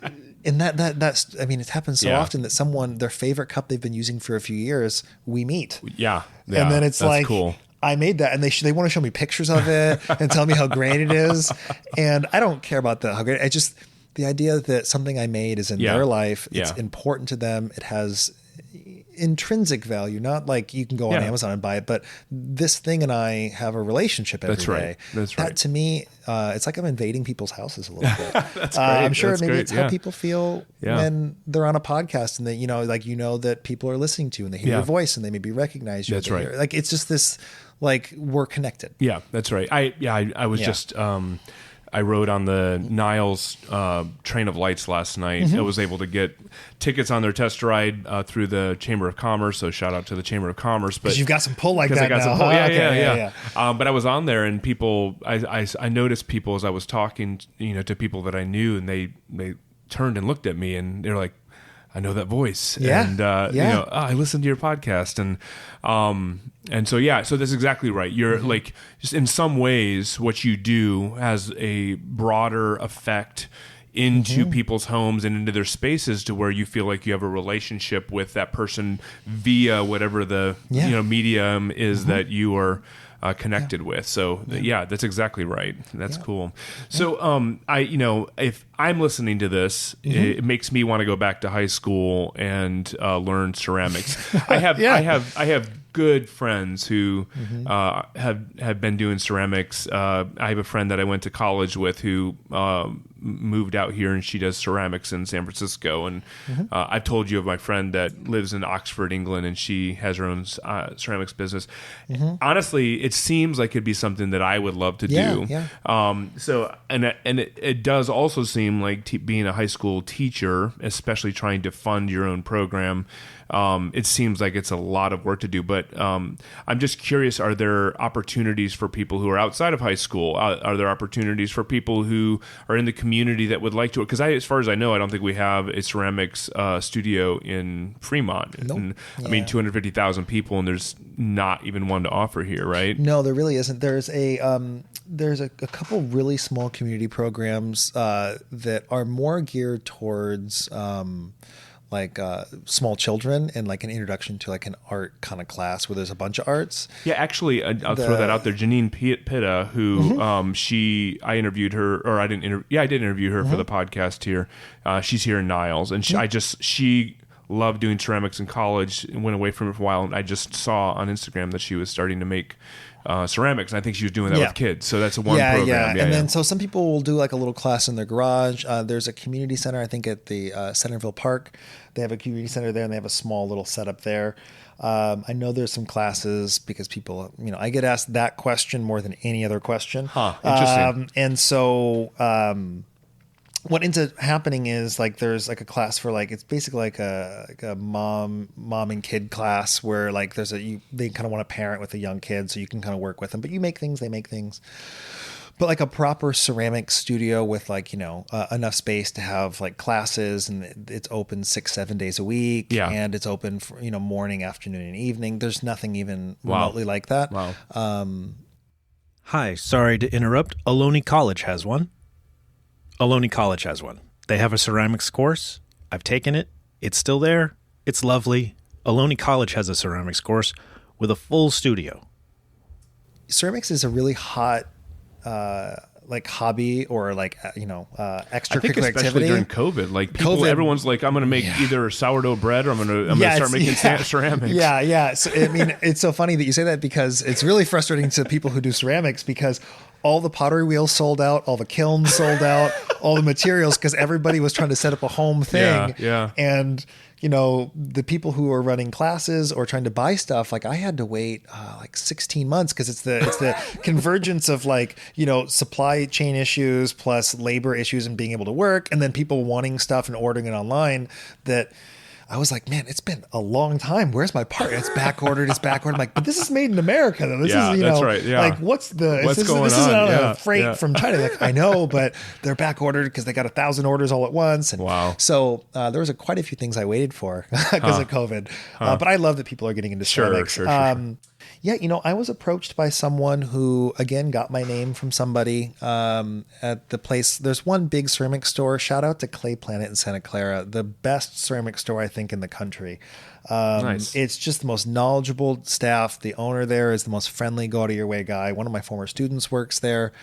that's, I mean, it happens so often that someone, their favorite cup they've been using for a few years, we meet. Yeah. And then it's like, cool. I made that, and they want to show me pictures of it and tell me how great it is. And I don't care about how great. I just, the idea that something I made is in their life, it's important to them. It has intrinsic value, not like you can go on Amazon and buy it, but this thing and I have a relationship every day. That's right. That to me, it's like I'm invading people's houses a little bit. That's great. I'm sure That's maybe great. it's how people feel when they're on a podcast and that, that people are listening to and they hear your voice and they maybe recognize you. That's right. Like, it's just this, like, we're connected. Yeah, that's right. I was just, I rode on the Niles train of lights last night. Mm-hmm. I was able to get tickets on their test ride through the Chamber of Commerce. So shout out to the Chamber of Commerce. But you've got some pull like that I got now. some pull. Yeah. But I was on there, and people, I noticed people as I was talking, to people that I knew, and they turned and looked at me, and they're like, I know that voice. And, I listened to your podcast. And so that's exactly right. You're like, just in some ways, what you do has a broader effect into people's homes and into their spaces, to where you feel like you have a relationship with that person via whatever the medium is that you are connected with. So that's exactly right. That's cool. So if I'm listening to this, it makes me want to go back to high school and learn ceramics. I have good friends who have been doing ceramics. I have a friend that I went to college with who moved out here, and she does ceramics in San Francisco. And I've told you of my friend that lives in Oxford, England, and she has her own ceramics business. Honestly, it seems like it'd be something that I would love to do. So it does also seem like being a high school teacher, especially trying to fund your own program, it seems like it's a lot of work to do. But I'm just curious, are there opportunities for people who are outside of high school? Are there opportunities for people who are in the community that would like to? Because as far as I know, I don't think we have a ceramics studio in Fremont. Nope. And, I mean, 250,000 people, and there's not even one to offer here, right? No, there really isn't. There's a couple really small community programs that are more geared towards small children, and like an introduction to like an art kind of class where there's a bunch of arts. Yeah, actually, I'll throw that out there. Janine Pitta, who I interviewed her, or I didn't interview. I did interview her for the podcast here. She's here in Niles, and she loved doing ceramics in college and went away from it for a while. And I just saw on Instagram that she was starting to make ceramics, and I think she was doing that with kids. So that's one program. And then so some people will do like a little class in their garage. There's a community center, I think, at the Centerville Park. They have a community center there, and they have a small little setup there. I know there's some classes because people, I get asked that question more than any other question. Interesting. And so what ends up happening is like there's like a class for like, it's basically like a mom and kid class where like they kind of want to parent with a young kid, so you can kind of work with them, but you make things, they make things. But like a proper ceramic studio with like, enough space to have like classes, and it's open 6-7 days a week, and it's open for, morning, afternoon, and evening. There's nothing even remotely like that. Wow. Hi, sorry to interrupt. Ohlone College has one. Ohlone College has one. They have a ceramics course. I've taken it. It's still there. It's lovely. Ohlone College has a ceramics course with a full studio. Ceramics is a really hot hobby or I think extracurricular especially activity during COVID, like everyone's like, I'm going to make either sourdough bread or I'm going to start making ceramics. Yeah. So, I mean, it's so funny that you say that because it's really frustrating to people who do ceramics because all the pottery wheels sold out, all the kilns sold out, all the materials, because everybody was trying to set up a home thing. Yeah. And, the people who are running classes or trying to buy stuff, like I had to wait 16 months because it's the convergence of supply chain issues plus labor issues and being able to work. And then people wanting stuff and ordering it online that I was like, man, it's been a long time. Where's my part? It's back ordered. I'm like, but this is made in America though. This is, that's right. Yeah. Like what's going on? This isn't a freight from China. Like I know, but they're back ordered because they got 1,000 orders all at once. And wow. So there was quite a few things I waited for because of COVID. But I love that people are getting into ceramics. Sure. Yeah, I was approached by someone who, again, got my name from somebody at the place. There's one big ceramic store. Shout out to Clay Planet in Santa Clara, the best ceramic store, I think, in the country. Nice. It's just the most knowledgeable staff. The owner there is the most friendly, go-out-of-your-way guy. One of my former students works there.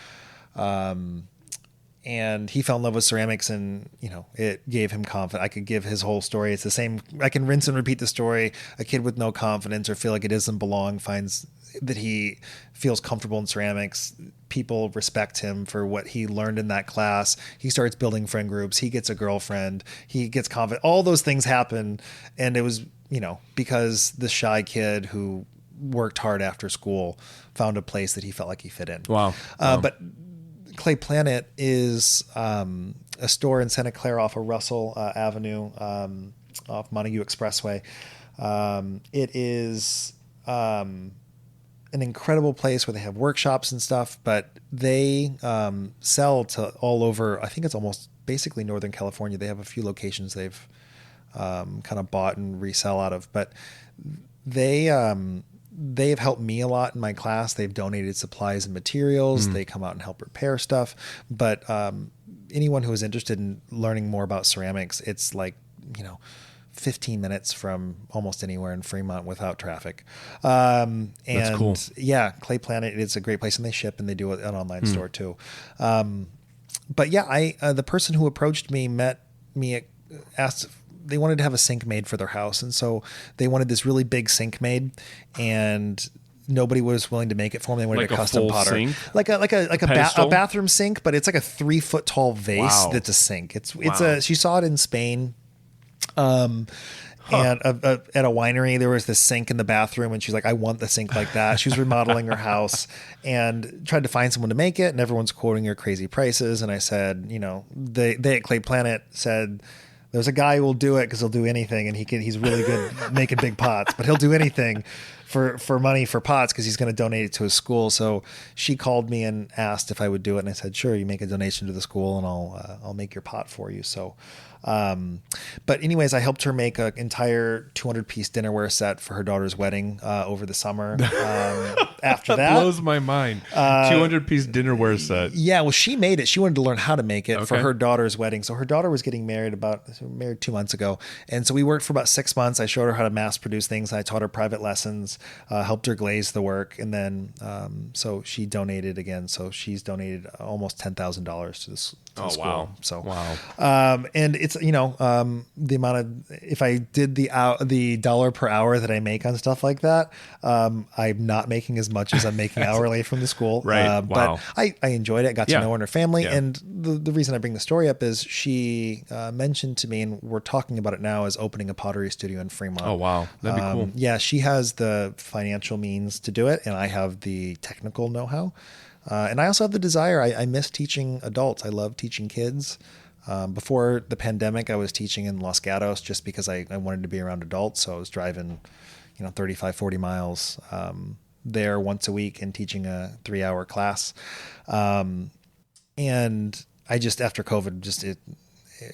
And he fell in love with ceramics and, it gave him confidence. I could give his whole story. It's the same. I can rinse and repeat the story. A kid with no confidence or feel like it doesn't belong finds that he feels comfortable in ceramics. People respect him for what he learned in that class. He starts building friend groups. He gets a girlfriend. He gets confident. All those things happen. And it was, because the shy kid who worked hard after school found a place that he felt like he fit in. Wow. But Clay Planet is a store in Santa Clara off of Russell Avenue, off Montague Expressway. It is an incredible place where they have workshops and stuff, but they sell to all over. I think it's almost basically Northern California. They have a few locations they've kind of bought and resell out of, but they've helped me a lot in my class. They've donated supplies and materials. They come out and help repair stuff. But anyone who is interested in learning more about ceramics, it's 15 minutes from almost anywhere in Fremont without traffic. And that's cool. Yeah, Clay Planet, it's a great place, and they ship and they do an online store too. But yeah, the person who approached me asked they wanted to have a sink made for their house. And so they wanted this really big sink made, and nobody was willing to make it for them. They wanted a custom potter, sink? like a bathroom sink, but it's like a 3-foot tall vase. That's a sink. She saw it in Spain. And at a winery, there was this sink in the bathroom, and she's like, I want the sink like that. She was remodeling her house and tried to find someone to make it, and everyone's quoting her crazy prices. And I said, they at Clay Planet said, there's a guy who will do it because he'll do anything, and he's really good making big pots, but he'll do anything for money for pots because he's going to donate it to his school. So she called me and asked if I would do it, and I said, sure, you make a donation to the school and I'll make your pot for you. So but anyways, I helped her make an entire 200-piece dinnerware set for her daughter's wedding over the summer. After that blows my mind. 200-piece dinnerware set. Yeah, well, she made it. She wanted to learn how to make it for her daughter's wedding. So her daughter was getting married 2 months ago, and so we worked for about 6 months. I showed her how to mass produce things. I taught her private lessons, helped her glaze the work, and then so she donated again. So she's donated almost $10,000 to this. School. Wow. So wow. And it's the amount of, if I did the dollar per hour that I make on stuff like that, I'm not making as much as I'm making hourly from the school. Right. But I enjoyed it. I got to know her and her family. Yeah. And the reason I bring the story up is she mentioned to me, and we're talking about it now, is opening a pottery studio in Fremont. Oh, wow. That'd be cool. Yeah, she has the financial means to do it, and I have the technical know-how. And I also have the desire. I miss teaching adults. I love teaching kids. Before the pandemic, I was teaching in Los Gatos just because I wanted to be around adults. So I was driving, 35, 40 miles there once a week and teaching a 3-hour class. And I just, after COVID,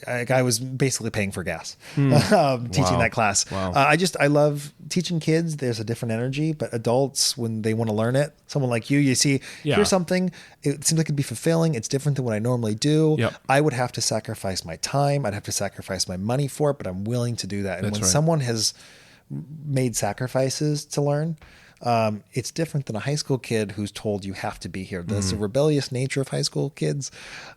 I was basically paying for gas teaching that class. Wow. I love teaching kids. There's a different energy, but adults, when they want to learn it, someone like you see, here's something, it seems like it'd be fulfilling. It's different than what I normally do. Yep. I would have to sacrifice my time. I'd have to sacrifice my money for it, but I'm willing to do that. And when someone has made sacrifices to learn, It's different than a high school kid who's told you have to be here. There's the rebellious nature of high school kids,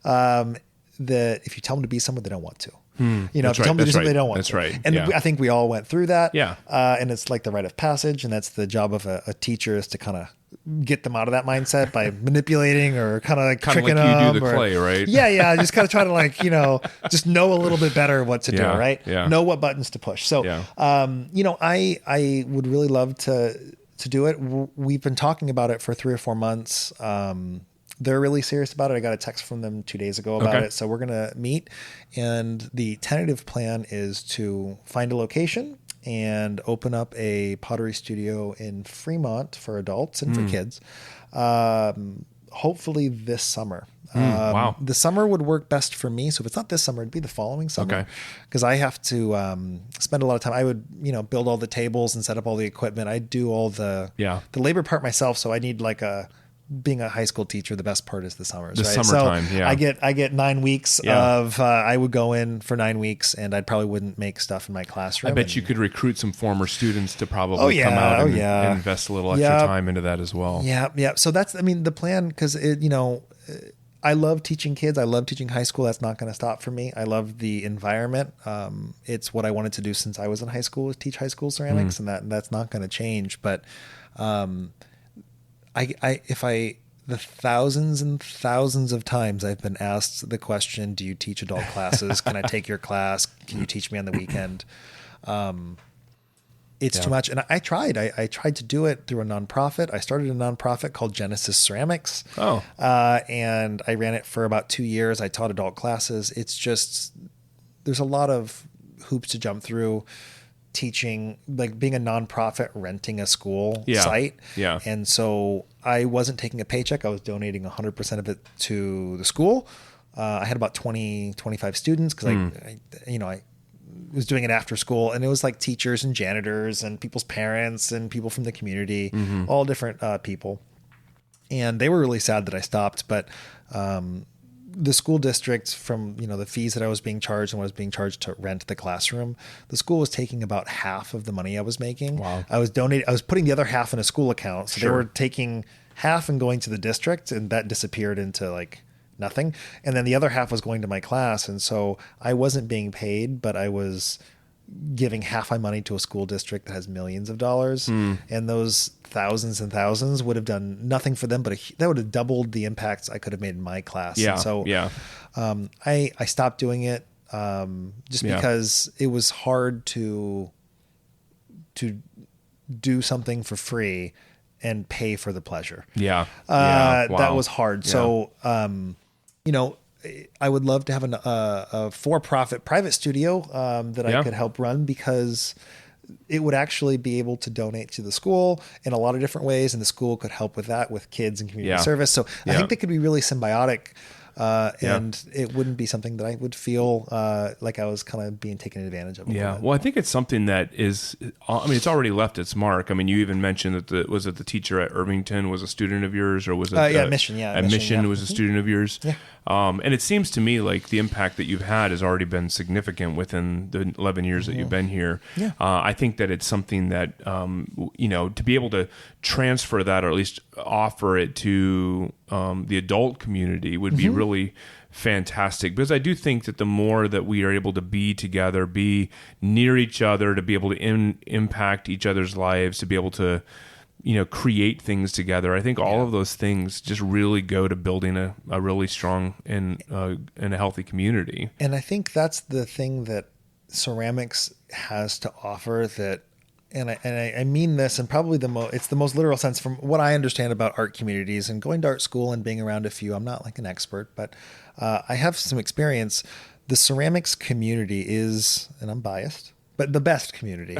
that if you tell them to be somewhere, they don't want to. If you tell them to do something, they don't want to. That's right. And I think we all went through that. Yeah. And it's like the rite of passage, and that's the job of a teacher, is to kind of get them out of that mindset by manipulating or kind of like tricking them. Kind of like you do the clay, right? Yeah. Just kind of try to like, just know a little bit better what to do, right? Yeah. Know what buttons to push. So, I would really love to do it. We've been talking about it for 3 or 4 months. They're really serious about it. I got a text from them 2 days ago about it. So we're going to meet, and the tentative plan is to find a location and open up a pottery studio in Fremont for adults and for kids. Hopefully this summer. Wow. The summer would work best for me. So if it's not this summer, it'd be the following summer. Because I have to spend a lot of time. I would, build all the tables and set up all the equipment. I do all the labor part myself. So I need being a high school teacher, the best part is the summers. The right? summertime, so I get 9 weeks of. I would go in for 9 weeks, and I probably wouldn't make stuff in my classroom. I bet you could recruit some former students to probably come out and invest a little extra time into that as well. Yeah. So that's the plan, because I love teaching kids. I love teaching high school. That's not going to stop for me. I love the environment. It's what I wanted to do since I was in high school, is teach high school ceramics, and that's not going to change. But the thousands and thousands of times I've been asked the question, do you teach adult classes? Can I take your class? Can you teach me on the weekend? It's too much. And I tried. I tried to do it through a nonprofit. I started a nonprofit called Genesis Ceramics. And I ran it for about 2 years. I taught adult classes. It's just, there's a lot of hoops to jump through. Teaching, like being a nonprofit, renting a school site. Yeah. And so I wasn't taking a paycheck. I was donating 100% of it to the school. I had about 25 students, because I was doing it after school, and it was like teachers and janitors and people's parents and people from the community, all different people. And they were really sad that I stopped, but the school district, from the fees that I was being charged and what I was being charged to rent the classroom, the school was taking about half of the money I was making. Wow. I was putting the other half in a school account. So they were taking half and going to the district, and that disappeared into like nothing. And then the other half was going to my class. And so I wasn't being paid, but I was giving half my money to a school district that has millions of dollars, and those thousands and thousands would have done nothing for them, but that would have doubled the impacts I could have made in my class. And so I stopped doing it because it was hard to do something for free and pay for the pleasure. Wow. That was hard. So I would love to have a for-profit private studio that I could help run, because it would actually be able to donate to the school in a lot of different ways, and the school could help with that, with kids and community service. So I think they could be really symbiotic, and it wouldn't be something that I would feel like I was kind of being taken advantage of. Well, I think it's something that is, it's already left its mark. I mean, you even mentioned that the teacher at Irvington was a student of yours, or was it? Mission was a student of yours. Yeah. And it seems to me like the impact that you've had has already been significant within the 11 years that you've been here. Yeah. I think that it's something that, to be able to transfer that, or at least offer it to the adult community, would be really fantastic, because I do think that the more that we are able to be together, be near each other, to be able to impact each other's lives, to be able to create things together, I think all of those things just really go to building a really strong and a healthy community. And I think that's the thing that ceramics has to offer, that, and I mean this, and probably it's the most literal sense from what I understand about art communities and going to art school and being around a few. I'm not like an expert, but I have some experience. The ceramics community is, and I'm biased, but the best community.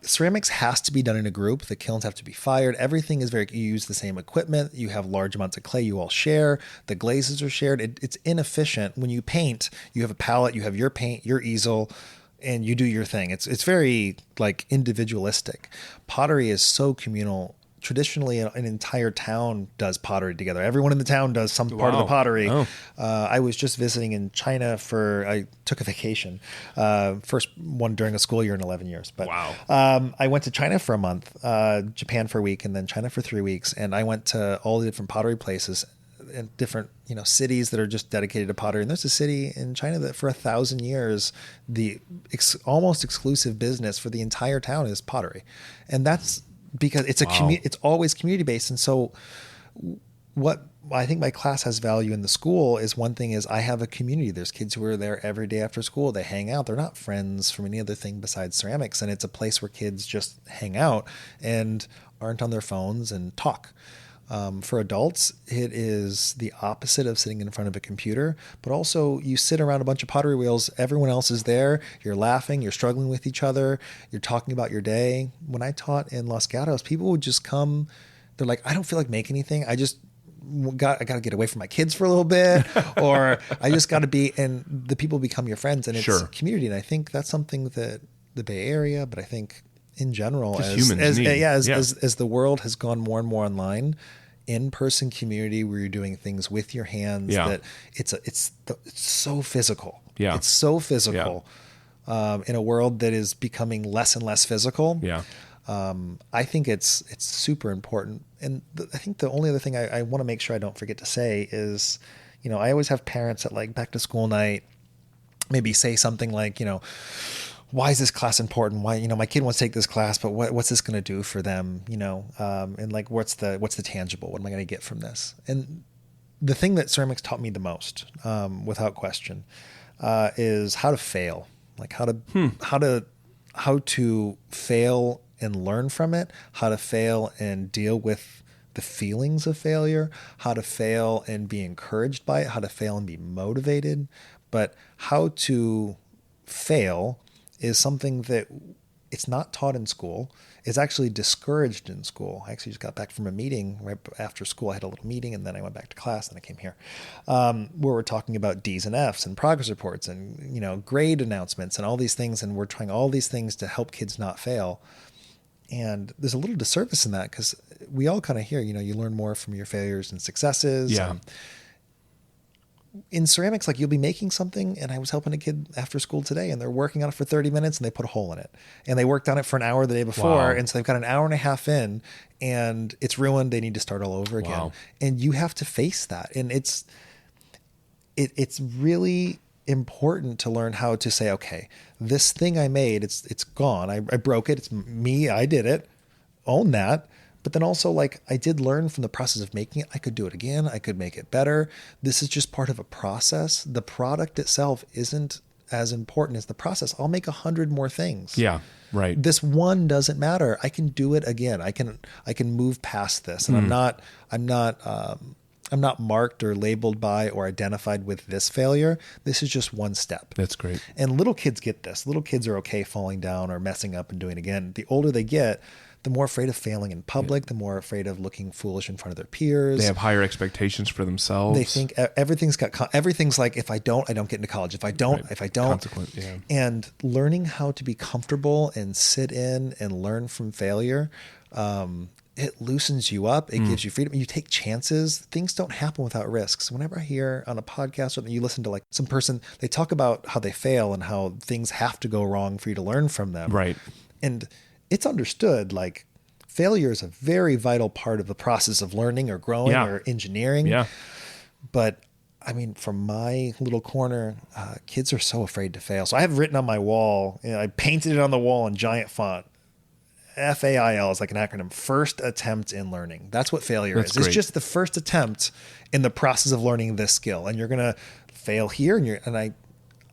Ceramics has to be done in a group. The kilns have to be fired. Everything is you use the same equipment. You have large amounts of clay you all share. The glazes are shared. It's inefficient. When you paint, you have a palette, you have your paint, your easel, and you do your thing. It's very like individualistic. Pottery is so communal. traditionally an entire town does pottery together. Everyone in the town does some part of the pottery. Oh. I was just visiting in China I took a vacation, first one during a school year in 11 years. But I went to China for a month, Japan for a week, and then China for 3 weeks. And I went to all the different pottery places in different, cities that are just dedicated to pottery. And there's a city in China that for 1,000 years, the almost exclusive business for the entire town is pottery. And that's because it's it's always community based. And so what I think my class has value in the school is, one thing is I have a community. There's kids who are there every day after school. They hang out. They're not friends from any other thing besides ceramics. And it's a place where kids just hang out and aren't on their phones and talk. For adults, it is the opposite of sitting in front of a computer, but also you sit around a bunch of pottery wheels. Everyone else is there. You're laughing. You're struggling with each other. You're talking about your day. When I taught in Los Gatos, people would just come. They're like, I don't feel like making anything. I got to get away from my kids for a little bit, or I just got to be, and the people become your friends, and it's a community. And I think that's something that the Bay Area, but I think in general, as the world has gone more and more online, in-person community where you're doing things with your hands, that it's so physical. Yeah. It's so physical in a world that is becoming less and less physical. Yeah. I think it's super important. And I think the only other thing I want to make sure I don't forget to say is, I always have parents at like back to school night, maybe say something like, why is this class important? Why, my kid wants to take this class, but what's this going to do for them? And like, what's the tangible? What am I going to get from this? And the thing that ceramics taught me the most, without question, is how to fail, like how to fail and learn from it, how to fail and deal with the feelings of failure, how to fail and be encouraged by it, how to fail and be motivated, but how to fail is something that it's not taught in school. It's actually discouraged in school. I actually just got back from a meeting right after school. I had a little meeting and then I went back to class and I came here, where we're talking about D's and F's and progress reports and, grade announcements and all these things. And we're trying all these things to help kids not fail. And there's a little disservice in that because we all kind of hear, you learn more from your failures and successes. Yeah. In ceramics, like you'll be making something, and I was helping a kid after school today, and they're working on it for 30 minutes, and they put a hole in it, and they worked on it for an hour the day before, and so they've got an hour and a half in, and it's ruined. They need to start all over again, and you have to face that, and it's really important to learn how to say, okay, this thing I made, it's gone. I broke it. It's me. I did it. Own that. But then also, like, I did learn from the process of making it. I could do it again. I could make it better. This is just part of a process. The product itself isn't as important as the process. I'll make 100 more things. Yeah, right. This one doesn't matter. I can do it again. I can move past this. And I'm not marked or labeled by or identified with this failure. This is just one step. That's great. And little kids get this. Little kids are okay falling down or messing up and doing it again. The older they get, the more afraid of failing in public, the more afraid of looking foolish in front of their peers. They have higher expectations for themselves. They think everything's like, if I don't get into college. If I don't. Consequent, yeah. And learning how to be comfortable and sit in and learn from failure, it loosens you up. It gives you freedom. You take chances. Things don't happen without risks. Whenever I hear on a podcast or you listen to like some person, they talk about how they fail and how things have to go wrong for you to learn from them. Right. And it's understood, like failure is a very vital part of the process of learning or growing or engineering. Yeah. But I mean, from my little corner, kids are so afraid to fail. So I have written on my wall, I painted it on the wall in giant font. FAIL is like an acronym, first attempt in learning. That's what failure is. It's just the first attempt in the process of learning this skill. And you're going to fail here.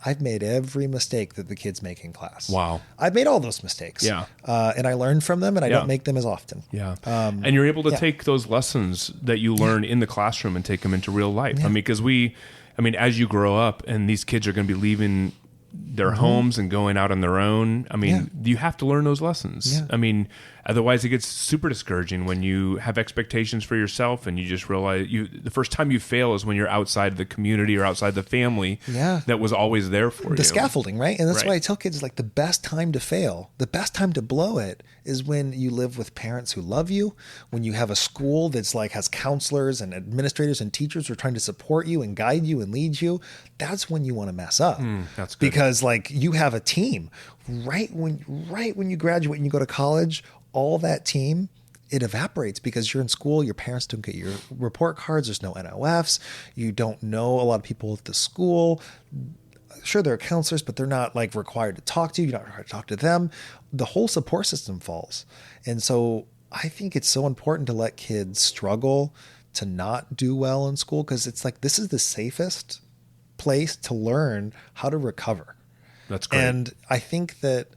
I've made every mistake that the kids make in class. Wow. I've made all those mistakes. Yeah. And I learn from them and I don't make them as often. Yeah. And you're able to take those lessons that you learn in the classroom and take them into real life. Yeah. I mean, because as you grow up and these kids are going to be leaving their homes and going out on their own. I mean, you have to learn those lessons. Yeah. I mean, otherwise it gets super discouraging when you have expectations for yourself and you just realize the first time you fail is when you're outside the community or outside the family that was always there for you. The scaffolding, right? And that's why I tell kids, like, the best time to fail, the best time to blow it is when you live with parents who love you, when you have a school that's like has counselors and administrators and teachers who are trying to support you and guide you and lead you. That's when you want to mess up. That's good. Because like you have a team right when you graduate and you go to college, all that team, it evaporates because you're in school. Your parents don't get your report cards. There's no NOFs. You don't know a lot of people at the school. Sure, there are counselors, but they're not like required to talk to you. You're not required to talk to them. The whole support system falls. And so I think it's so important to let kids struggle to not do well in school, because it's like, this is the safest place to learn how to recover. That's great. And I think that,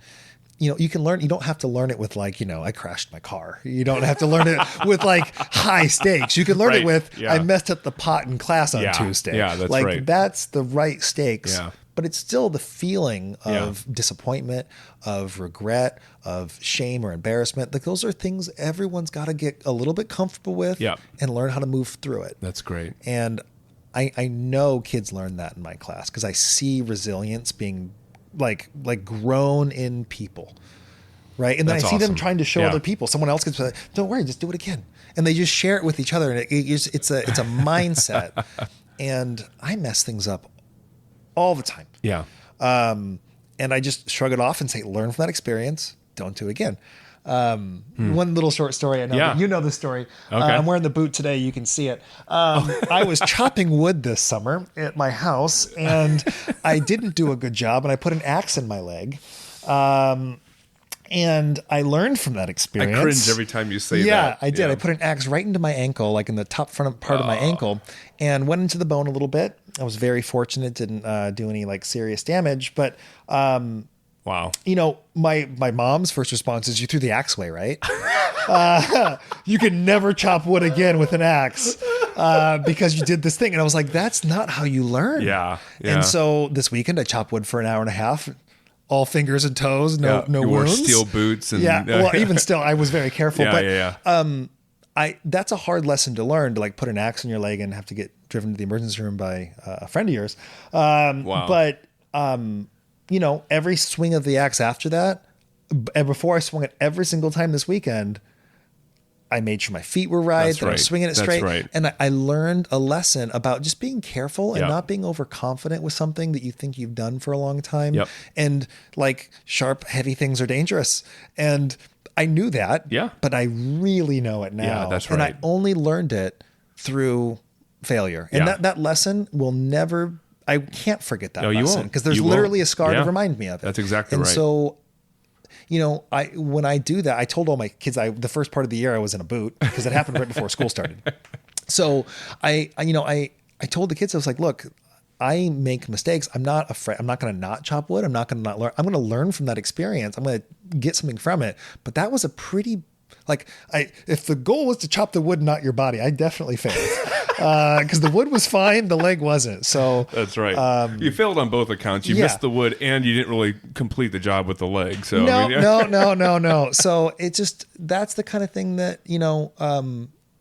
you know, you can learn, you don't have to learn it with like, you know, I crashed my car. You don't have to learn it with like high stakes. You can learn it with, I messed up the pot in class on Tuesday. Yeah, that's like, right. That's the right stakes. Yeah. But it's still the feeling of disappointment, of regret, of shame or embarrassment. Like those are things everyone's got to get a little bit comfortable with and learn how to move through it. That's great. And I know kids learn that in my class because I see resilience being like grown in people. Right. And then I see them trying to show other people. Someone else gets, don't worry, just do it again. And they just share it with each other. And it's a mindset. And I mess things up all the time. Yeah. And I just shrug it off and say, learn from that experience. Don't do it again. One little short story. I know that you know the story. Okay. I'm wearing the boot today. You can see it. I was chopping wood this summer at my house and I didn't do a good job. And I put an axe in my leg. And I learned from that experience. I cringe every time you say that. Yeah, I did. I put an axe right into my ankle, like in the top front part of my ankle, and went into the bone a little bit. I was very fortunate, didn't do any like serious damage. But wow, you know, my mom's first response is, "You threw the axe away, right? You can never chop wood again with an axe because you did this thing." And I was like, "That's not how you learn." Yeah. And so this weekend, I chopped wood for an hour and a half. All fingers and toes, no you wore wounds. steel boots. And, well, even still, I was very careful. Yeah. That's a hard lesson to learn, to like put an axe in your leg and have to get driven to the emergency room by a friend of yours. Wow. But, you know, every swing of the axe after that, and before I swung it every single time this weekend, I made sure my feet were right, that I was swinging it straight. Right. And I learned a lesson about just being careful and not being overconfident with something that you think you've done for a long time. Yep. And like sharp, heavy things are dangerous. And I knew that, but I really know it now. Yeah, that's right. And I only learned it through failure. And that lesson will never, I can't forget that lesson because there's literally a scar to remind me of it. That's exactly right. And so, you know, when I do that, I told all my kids, the first part of the year I was in a boot because it happened right before school started. So I told the kids, I was like, look, I make mistakes. I'm not afraid. I'm not going to not chop wood. I'm not going to not learn. I'm going to learn from that experience. I'm going to get something from it. But that was a pretty, if the goal was to chop the wood, not your body, I definitely failed. Because the wood was fine, the leg wasn't. So that's right. You failed on both accounts. You missed the wood, and you didn't really complete the job with the leg. So no. So that's the kind of thing that, you know,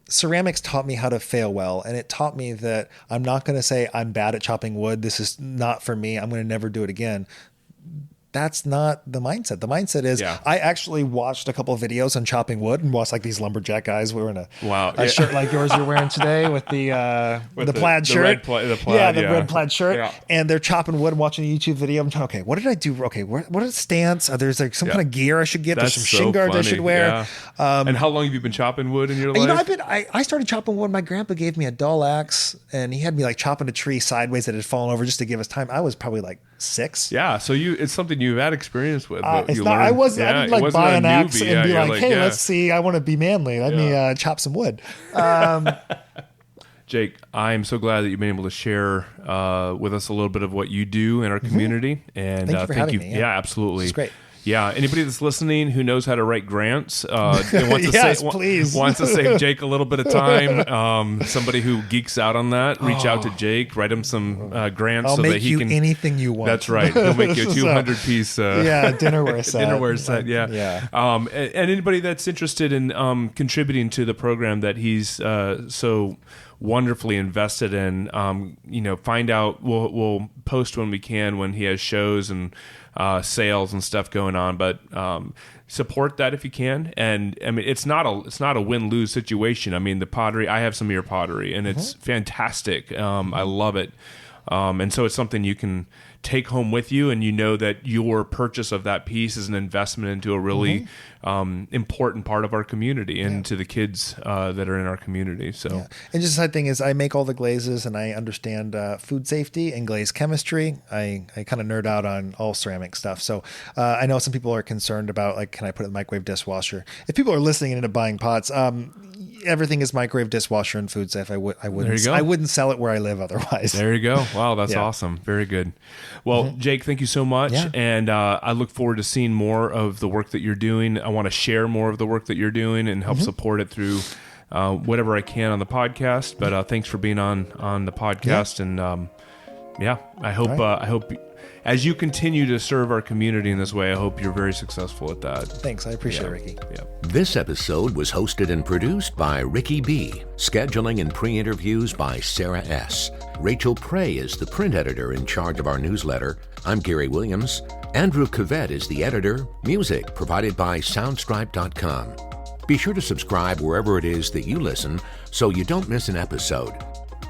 ceramics taught me how to fail well, and it taught me that I'm not going to say I'm bad at chopping wood. This is not for me. I'm going to never do it again. That's not the mindset. The mindset is I actually watched a couple of videos on chopping wood and watched like these lumberjack guys wearing a shirt like yours you're wearing today with the plaid shirt. The plaid, the red plaid shirt. And they're chopping wood and watching a YouTube video. I'm trying, okay, what did I do? Okay, what are the stance? There's like some kind of gear I should get. That's There's some shin guards I should wear. And how long have you been chopping wood in your life? You know, I started chopping wood. My grandpa gave me a dull axe and he had me like chopping a tree sideways that had fallen over just to give us time. I was probably like 6. Yeah, so it's something you've had experience with. I didn't like buy an axe and be like, hey, let's see, I want to be manly. Let me chop some wood. Jake, I'm so glad that you've been able to share with us a little bit of what you do in our community. And thank you for having me. Yeah, absolutely. It's great. Yeah, anybody that's listening who knows how to write grants and wants to save Jake a little bit of time, somebody who geeks out on that, reach out to Jake, write him some grants I'll so make that he you can anything you want. That's right. He'll make you a 200-piece dinnerware set. Dinnerware set, yeah. And anybody that's interested in contributing to the program that he's so wonderfully invested in. Find out. We'll post when we can when he has shows and sales and stuff going on, but support that if you can. And I mean, it's not a win-lose situation. I mean, the pottery. I have some of your pottery, and it's fantastic. I love it. And so it's something you can take home with you, and you know that your purchase of that piece is an investment into a really important part of our community and to the kids that are in our community. So, and just the side thing is, I make all the glazes, and I understand food safety and glaze chemistry. I kind of nerd out on all ceramic stuff. So I know some people are concerned about, like, can I put it in the microwave dishwasher? If people are listening and into buying pots, everything is microwave dishwasher and food safe. I wouldn't sell it where I live otherwise. There you go. Wow, that's awesome. Very good. Well, Jake, thank you so much. Yeah. And I look forward to seeing more of the work that you're doing. I want to share more of the work that you're doing and help support it through whatever I can on the podcast. But thanks for being on the podcast. And I hope as you continue to serve our community in this way, I hope you're very successful at that. Thanks. I appreciate it, Ricky. Yeah. This episode was hosted and produced by Ricky B. Scheduling and pre-interviews by Sarah S. Rachel Prey is the print editor in charge of our newsletter. I'm Gary Williams. Andrew Cavett is the editor. Music provided by Soundstripe.com. Be sure to subscribe wherever it is that you listen so you don't miss an episode.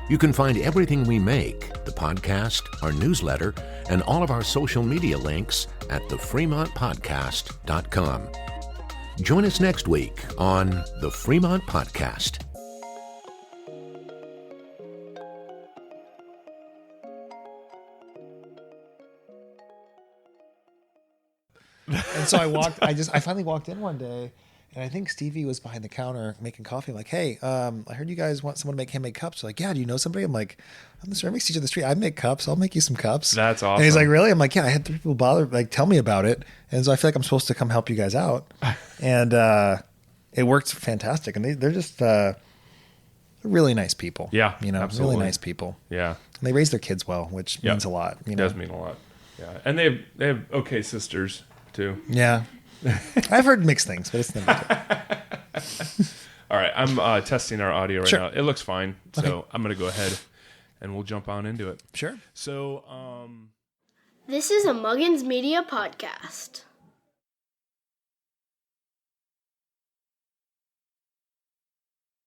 You can find everything we make, the podcast, our newsletter, and all of our social media links at thefremontpodcast.com. Join us next week on the Fremont Podcast. And so I finally walked in one day, and I think Stevie was behind the counter making coffee. I'm like, hey, I heard you guys want someone to make handmade cups. They're like, yeah, do you know somebody? I'm like, I'm the ceramics teacher on the street. I make cups. I'll make you some cups. That's awesome. And he's like, really? I'm like, yeah, I had 3 people tell me about it. And so I feel like I'm supposed to come help you guys out. And it worked fantastic. And they're just really nice people. Yeah, absolutely. Really nice people. Yeah. And they raise their kids well, which means a lot. It does mean a lot. Yeah. And they have okay sisters too. Yeah. I've heard mixed things, but it's never good. All right. I'm testing our audio right now. It looks fine. So I'm going to go ahead and we'll jump on into it. Sure. So, This is a Muggins Media podcast.